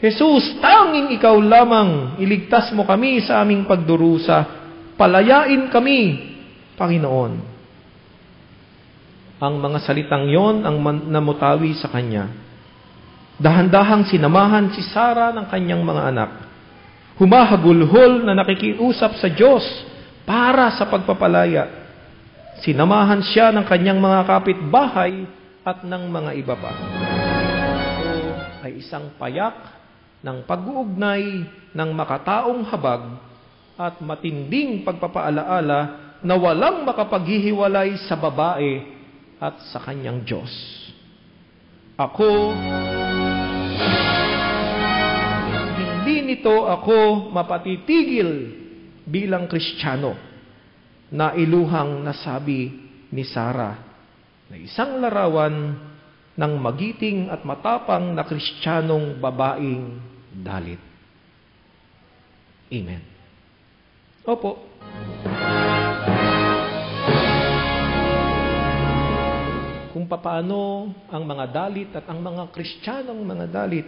Jesus, tanging ikaw lamang, iligtas mo kami sa aming pagdurusa. Palayain kami, Panginoon. Ang mga salitang yon ang namutawi sa kanya. Dahan-dahang sinamahan si Sarah ng kanyang mga anak. Humahagulhol na nakikiusap sa Diyos para sa pagpapalaya. Sinamahan siya ng kanyang mga kapitbahay at ng mga iba pa. Ito ay isang payak ng pag-uugnay ng makataong habag at matinding pagpapaalaala na walang makapaghihiwalay sa babae at sa kanyang Diyos. Hindi nito ako mapatitigil bilang Kristiyano, na iluhang nasabi ni Sarah na isang larawan ng magiting at matapang na Kristiyanong babaeng dalit. Amen. Opo. Kung papaano ang mga dalit at ang mga Kristiyanong mga dalit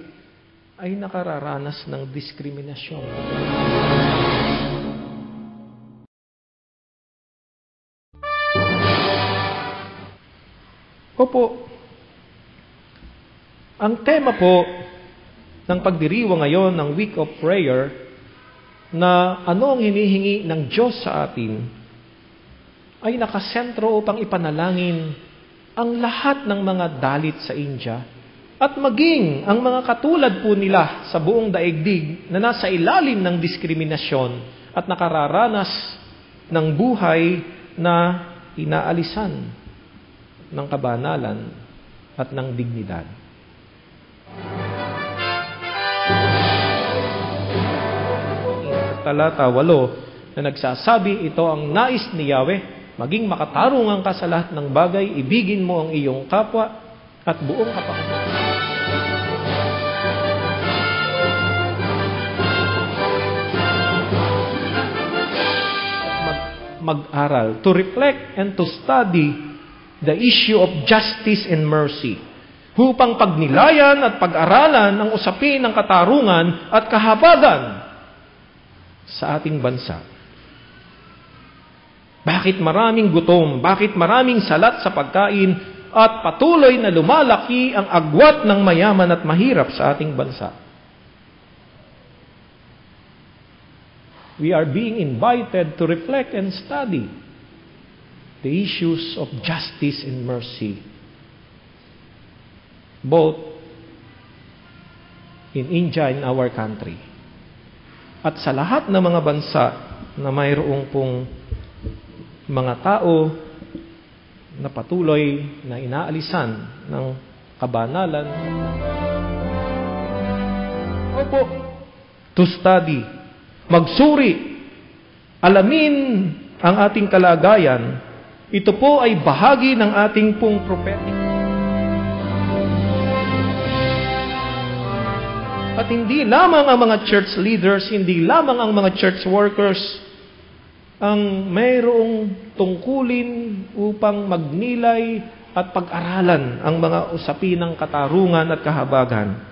ay nakararanas ng diskriminasyon. Opo. Ang tema po ng pagdiriwang ngayon ng Week of Prayer na ano ang hinihingi ng Diyos sa atin ay nakasentro upang ipanalangin ang lahat ng mga dalit sa India at maging ang mga katulad po nila sa buong daigdig na nasa ilalim ng diskriminasyon at nakararanas ng buhay na inaalisan ng kabanalan at ng dignidad. Talata 8 na nagsasabi, ito ang nais ni Yahweh, maging makatarungan ka sa lahat ng bagay, ibigin mo ang iyong kapwa at buong kapakanan. Mag-aral, to reflect and to study the issue of justice and mercy, upang pagnilayan at pag-aralan ang usapin ng katarungan at kahabagan sa ating bansa. Bakit maraming gutom? Bakit maraming salat sa pagkain at patuloy na lumalaki ang agwat ng mayaman at mahirap sa ating bansa? We are being invited to reflect and study the issues of justice and mercy, both in India and our country. At sa lahat ng mga bansa na mayroong pong mga tao na patuloy na inaalisan ng kabanalan. Opo, to study, magsuri, alamin ang ating kalagayan. Ito po ay bahagi ng ating pong prophetic. At hindi lamang ang mga church leaders, hindi lamang ang mga church workers ang mayroong tungkulin upang magnilay at pag-aralan ang mga usapin ng katarungan at kahabagan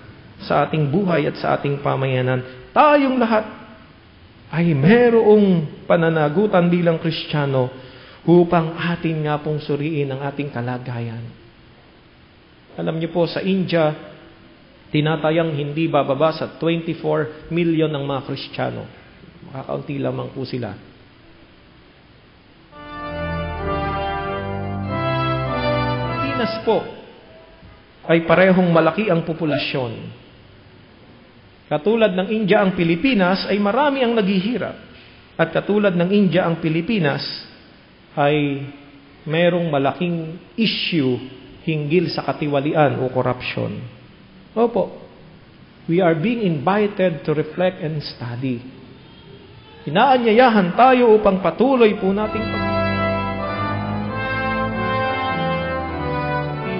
sa ating buhay at sa ating pamayanan. Tayong lahat ay mayroong pananagutan bilang Kristiyano upang atin nga pong suriin ang ating kalagayan. Alam niyo po, sa India, tinatayang hindi bababa sa 24 million ng mga Kristiyano. Makakaunti lamang po sila. Pinas po ay parehong malaki ang populasyon. Katulad ng India ang Pilipinas ay marami ang naghihirap. At katulad ng India ang Pilipinas ay mayroong malaking issue hinggil sa katiwalian o korupsyon. Opo. We are being invited to reflect and study. Inaanyayahan tayo upang patuloy po nating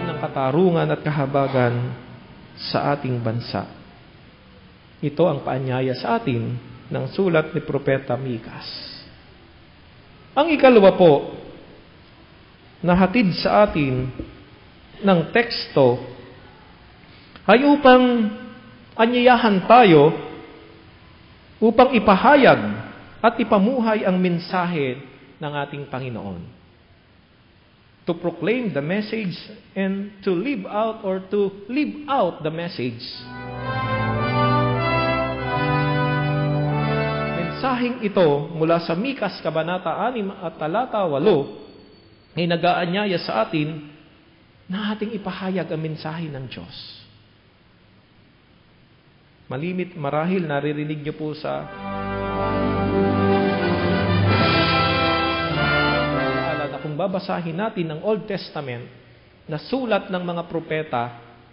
ng katarungan at kahabagan sa ating bansa. Ito ang paanyaya sa atin ng sulat ni Propeta Mikas. Ang ikalawa po, na hatid sa atin ng teksto ay upang anyayahan tayo upang ipahayag at ipamuhay ang mensahe ng ating Panginoon. To proclaim the message and to live out the message. Mensaheng ito mula sa Mikas Kabanata 6 at talata 8 ay nag-aanyaya sa atin na ating ipahayag ang mensahe ng Diyos. Malimit marahil naririnig niyo po sa kung babasahin natin ang Old Testament na sulat ng mga propeta,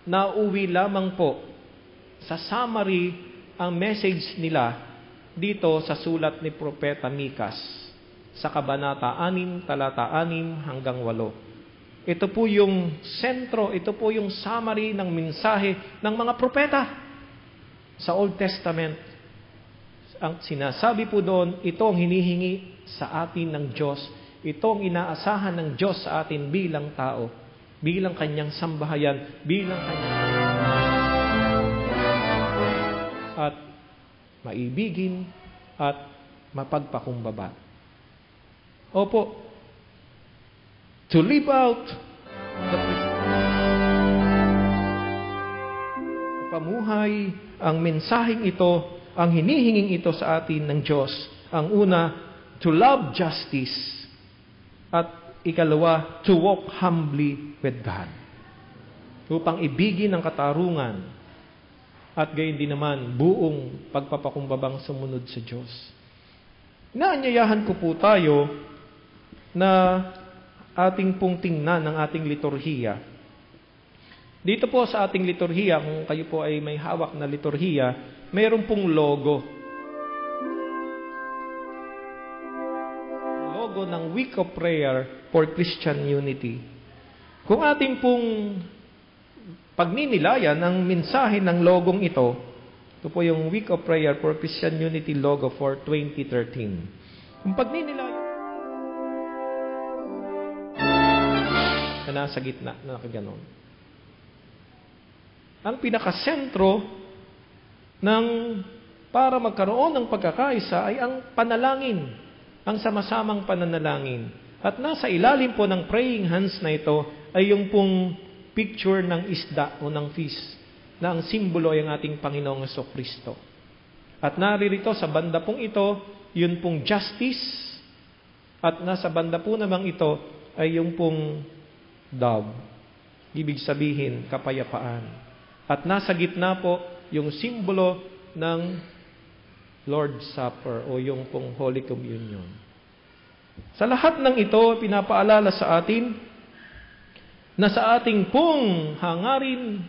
nauwi lamang po sa summary ang message nila dito sa sulat ni Propeta Mikas sa Kabanata 6, talata 6 hanggang 8. Ito po yung sentro, ito po yung summary ng mensahe ng mga propeta sa Old Testament. Ang sinasabi po doon, ito ang hinihingi sa atin ng Diyos. Ito ang inaasahan ng Diyos sa atin bilang tao, bilang kanyang sambahayan, bilang kanyang at maibigin at mapagpakumbaba. Opo, to live out the pamuhay ang mensaheng ito, ang hinihinging ito sa atin ng Diyos. Ang una, to love justice. At ikalawa, to walk humbly with God. Upang ibigin ang katarungan at gayon din naman buong pagpapakumbabang sumunod sa Diyos. Inaanyayahan ko po tayo na ating pong tingnan ang ating liturhiya. Dito po sa ating liturhiya, kung kayo po ay may hawak na liturhiya, mayroon pong logo. Ng Week of Prayer for Christian Unity. Kung ating pong pagninilayan ang mensahe ng logong ito po yung Week of Prayer for Christian Unity logo for 2013. Kung pagninilayan na nasa gitna, na nakaganon. Ang pinakasentro ng para magkaroon ng pagkakaisa ay ang panalangin. Ang sama-samang pananalangin. At nasa ilalim po ng praying hands na ito ay yung pong picture ng isda o ng fish na ang simbolo ay ang ating Panginoong Jesucristo. At naririto sa banda pong ito, yun pong justice. At nasa banda po namang ito ay yung pong dove. Ibig sabihin, kapayapaan. At nasa gitna po yung simbolo ng Lord's Supper o yung pong Holy Communion. Sa lahat ng ito, pinapaalala sa atin na sa ating pong hangarin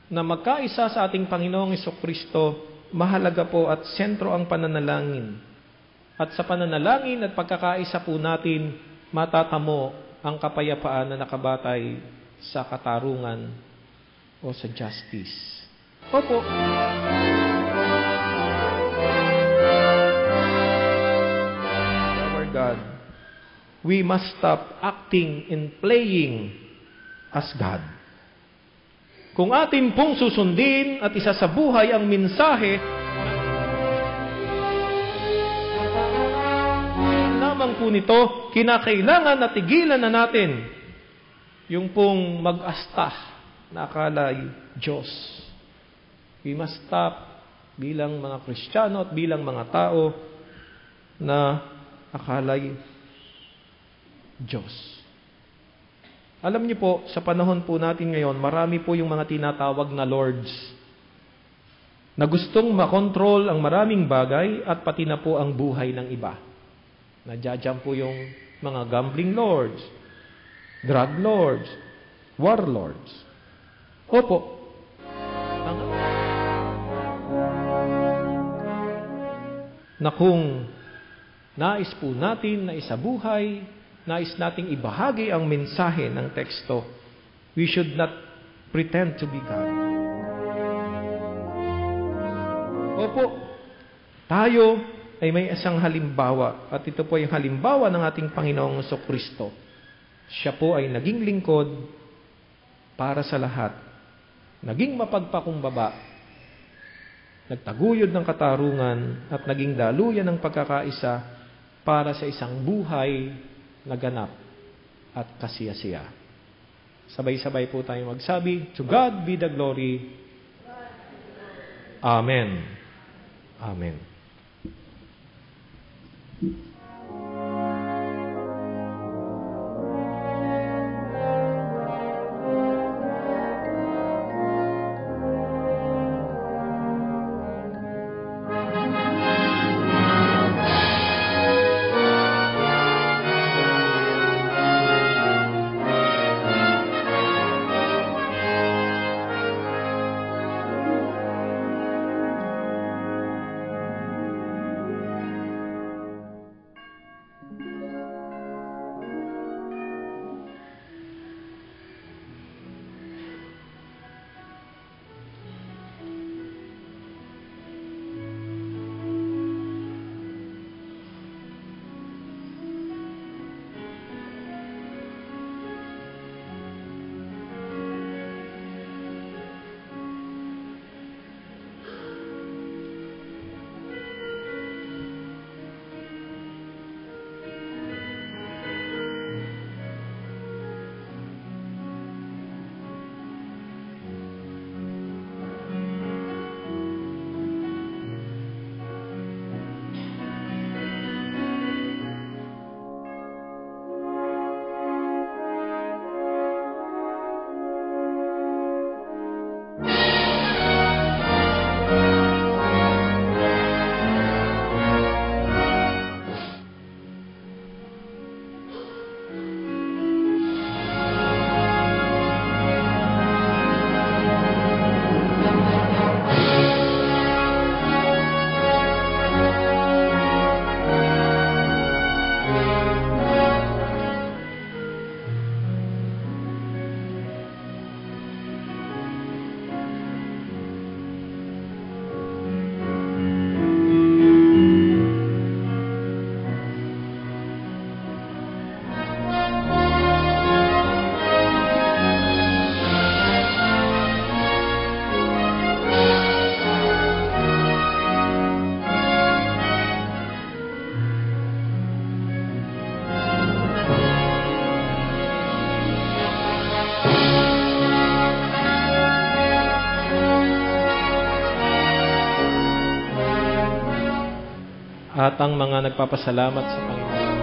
na magkaisa sa ating Panginoong Jesucristo, mahalaga po at sentro ang pananalangin. At sa pananalangin at pagkakaisa po natin, matatamo ang kapayapaan na nakabatay sa katarungan o sa justice. Opo. God, we must stop acting and playing as God. Kung atin pong susundin at isasabuhay ang mensahe, lamang po nito, kinakailangan na tigilan na natin yung pong mag-asta na akala'y Diyos. We must stop bilang mga Kristiyano at bilang mga tao na akala'y Diyos. Alam niyo po, sa panahon po natin ngayon, marami po yung mga tinatawag na lords na gustong makontrol ang maraming bagay at pati na po ang buhay ng iba. Nadyadyam po yung mga gambling lords, drug lords, warlords. Opo, ang na kung nais po natin na isabuhay, nais nating ibahagi ang mensahe ng teksto, we should not pretend to be God. Opo, tayo ay may isang halimbawa, at ito po yung halimbawa ng ating Panginoong Jesucristo. Siya po ay naging lingkod para sa lahat, naging mapagpakumbaba, nagtaguyod ng katarungan, at naging daluyan ng pagkakaisa para sa isang buhay na ganap at kasiyasiya. Sabay-sabay po tayong magsabi, To God be the glory. Amen. Amen. At ang mga nagpapasalamat sa Panginoon.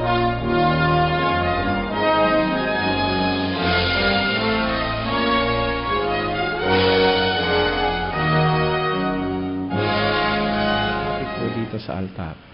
Kapit po dito sa altar.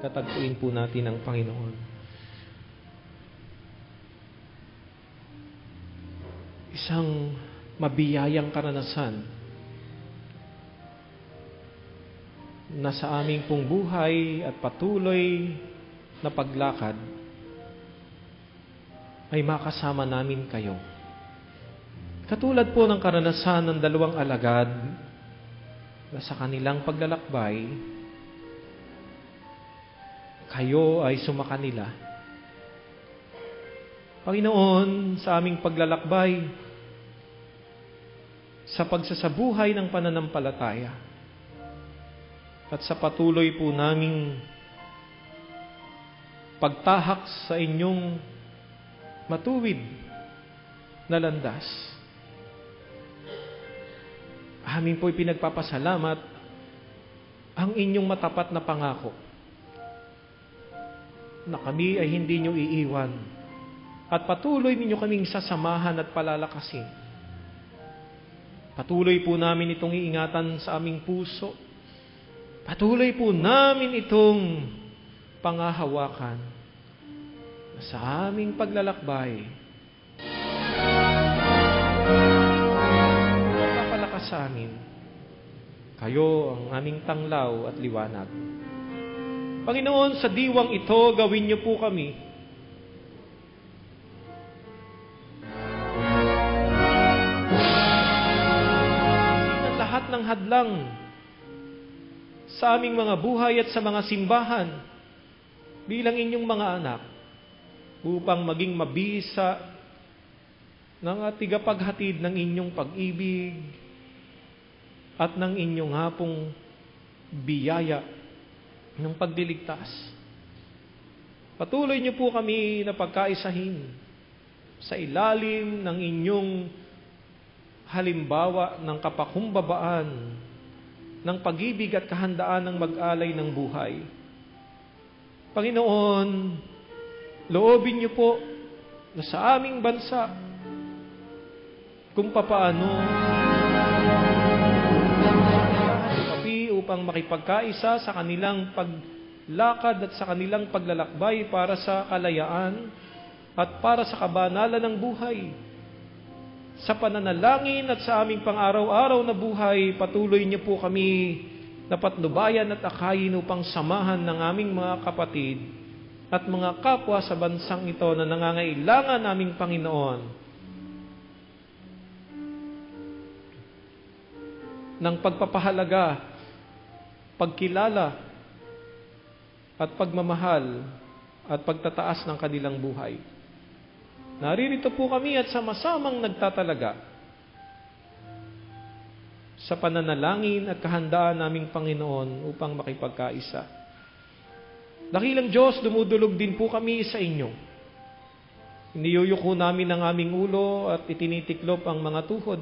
pagkatagpuin po natin ang Panginoon. Isang mabiyayang karanasan na sa aming pong buhay at patuloy na paglakad ay makasama namin kayo. Katulad po ng karanasan ng dalawang alagad na sa kanilang paglalakbay, kayo ay sumakanila. Panginoon, sa aming paglalakbay, sa pagsasabuhay ng pananampalataya, at sa patuloy po naming pagtahak sa inyong matuwid na landas, amin po'y pinagpapasalamat ang inyong matapat na pangako na kami ay hindi nyo iiwan at patuloy ninyo kaming sasamahan at palalakasin. Patuloy po namin itong iingatan sa aming puso. Patuloy po namin itong pangahawakan sa aming paglalakbay. Papalakas sa amin. Kayo ang aming tanglaw at liwanag. Panginoon, sa diwang ito, gawin niyo po kami ng lahat ng hadlang sa aming mga buhay at sa mga simbahan bilang inyong mga anak upang maging mabisa ng tigapaghatid ng inyong pag-ibig at ng inyong hapong biyaya ng pagliligtas. Patuloy niyo po kami na pagkaisahin sa ilalim ng inyong halimbawa ng kapakumbabaan, ng pag-ibig at kahandaan ng mag-alay ng buhay. Panginoon, loobin niyo po na sa aming bansa kung papaano kami upang makipagkaisa sa kanilang paglakad at sa kanilang paglalakbay para sa kalayaan at para sa kabanalan ng buhay. Sa pananalangin at sa aming pang-araw-araw na buhay, patuloy niyo po kami na patnubayan at akayin upang samahan ng aming mga kapatid at mga kapwa sa bansang ito na nangangailangan naming Panginoon ng pagpapahalaga, pagkilala at pagmamahal at pagtataas ng kanilang buhay. Naririto po kami at sama-samang nagtatalaga sa pananalangin at kahandaan naming Panginoon upang makipagkaisa. Dakilang Diyos, dumudulog din po kami sa inyo. Iniyuyuko namin ang aming ulo at itinitiklop ang mga tuhod.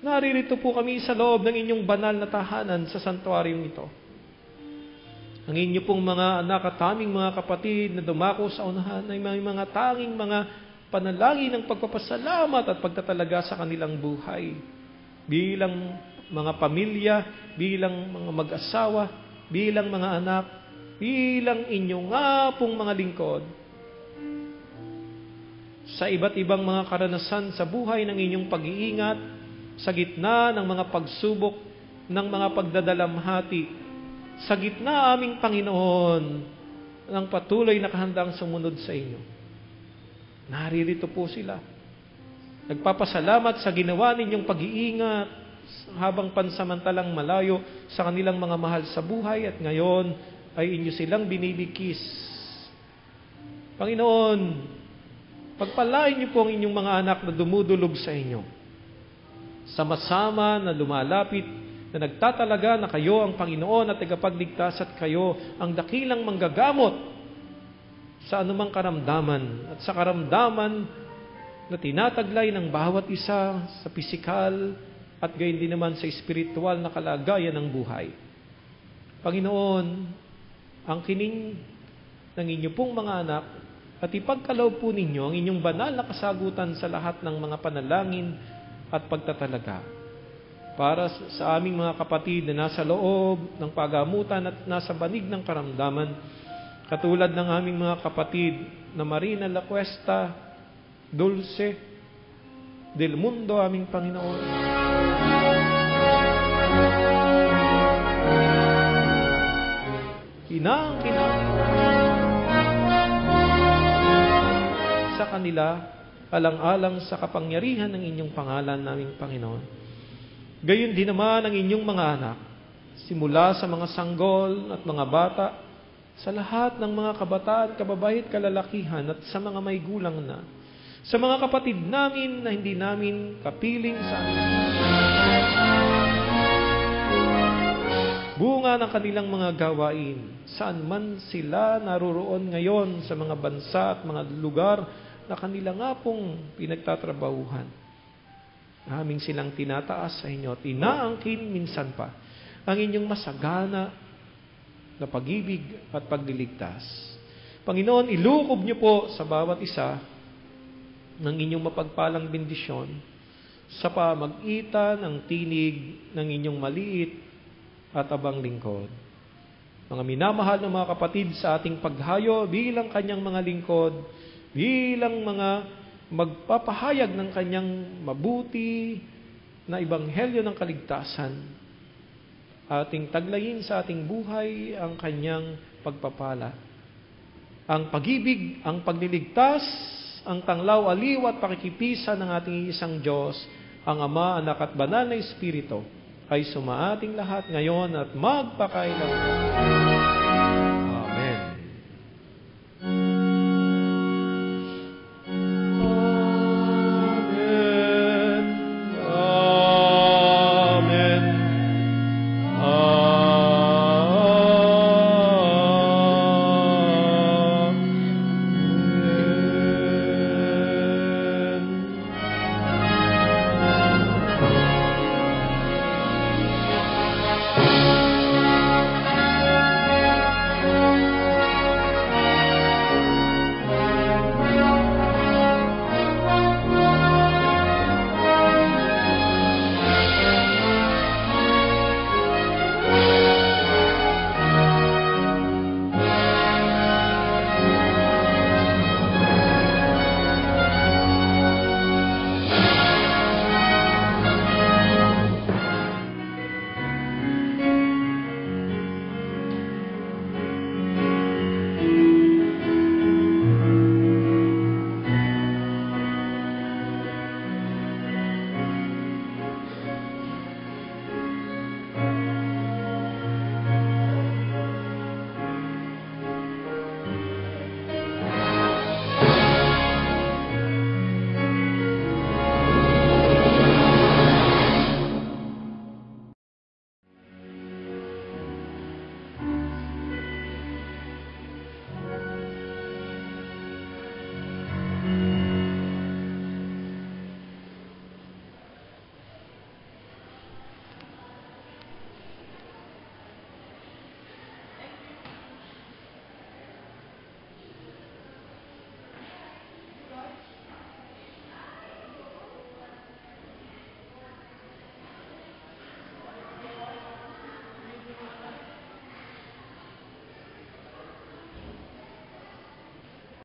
Naririto po kami sa loob ng inyong banal na tahanan sa santuaryong ito. Ang inyo pong mga anak at aming mga kapatid na dumako sa unahan ay may mga tanging mga panalangin ng pagpapasalamat at pagtatalaga sa kanilang buhay. Bilang mga pamilya, bilang mga mag-asawa, bilang mga anak, bilang inyong nga pong mga lingkod. Sa iba't ibang mga karanasan sa buhay ng inyong pag-iingat, sa gitna ng mga pagsubok, ng mga pagdadalamhati, sa gitna aming Panginoon, ng patuloy na kahandang sumunod sa inyo. Naririto po sila. Nagpapasalamat sa ginawa ninyong pag-iingat habang pansamantalang malayo sa kanilang mga mahal sa buhay at ngayon ay inyo silang binibigkis. Panginoon, pagpalain niyo po ang inyong mga anak na dumudulog sa inyo. Sama-sama na lumalapit na nagtatalaga na kayo ang Panginoon at tagapagligtas at kayo ang dakilang manggagamot sa anumang karamdaman at sa karamdaman na tinataglay ng bawat isa sa pisikal at gayon din naman sa espiritual na kalagayan ng buhay. Panginoon, ang kining ng inyo pong mga anak at ipagkaloob po ninyo ang inyong banal na kasagutan sa lahat ng mga panalangin at pagtatalaga. para sa aming mga kapatid na nasa loob ng pagamutan at nasa banig ng karamdaman, katulad ng aming mga kapatid na Marina La Cuesta, Dulce, Del Mundo, aming Panginoon. Inang sa kanila, alang-alang sa kapangyarihan ng inyong pangalan naming Panginoon. Gayon din naman ang inyong mga anak, simula sa mga sanggol at mga bata, sa lahat ng mga kabataan, kababait, kalalakihan at sa mga may gulang na, sa mga kapatid namin na hindi namin kapiling sa bunga ng kanilang mga gawain, saan man sila naroroon ngayon sa mga bansa at mga lugar na kanila nga pong pinagtatrabahuhan. Aming silang tinataas sa inyo at inaangkin minsan pa ang inyong masagana na pag-ibig at pagliligtas. Panginoon, ilukob niyo po sa bawat isa ng inyong mapagpalang bendisyon sa pamagitan ng tinig ng inyong maliit at abang lingkod. Mga minamahal na mga kapatid sa ating paghayo bilang kanyang mga lingkod, bilang mga magpapahayag ng kanyang mabuti na ebanghelyo ng kaligtasan, ating taglayin sa ating buhay ang kanyang pagpapala. Ang pag-ibig, ang pagliligtas, ang tanglaw, aliw at pakikipisa ng ating isang Diyos, ang Ama, Anak at Banal na Espiritu, ay sumaating lahat ngayon at magpakailanman.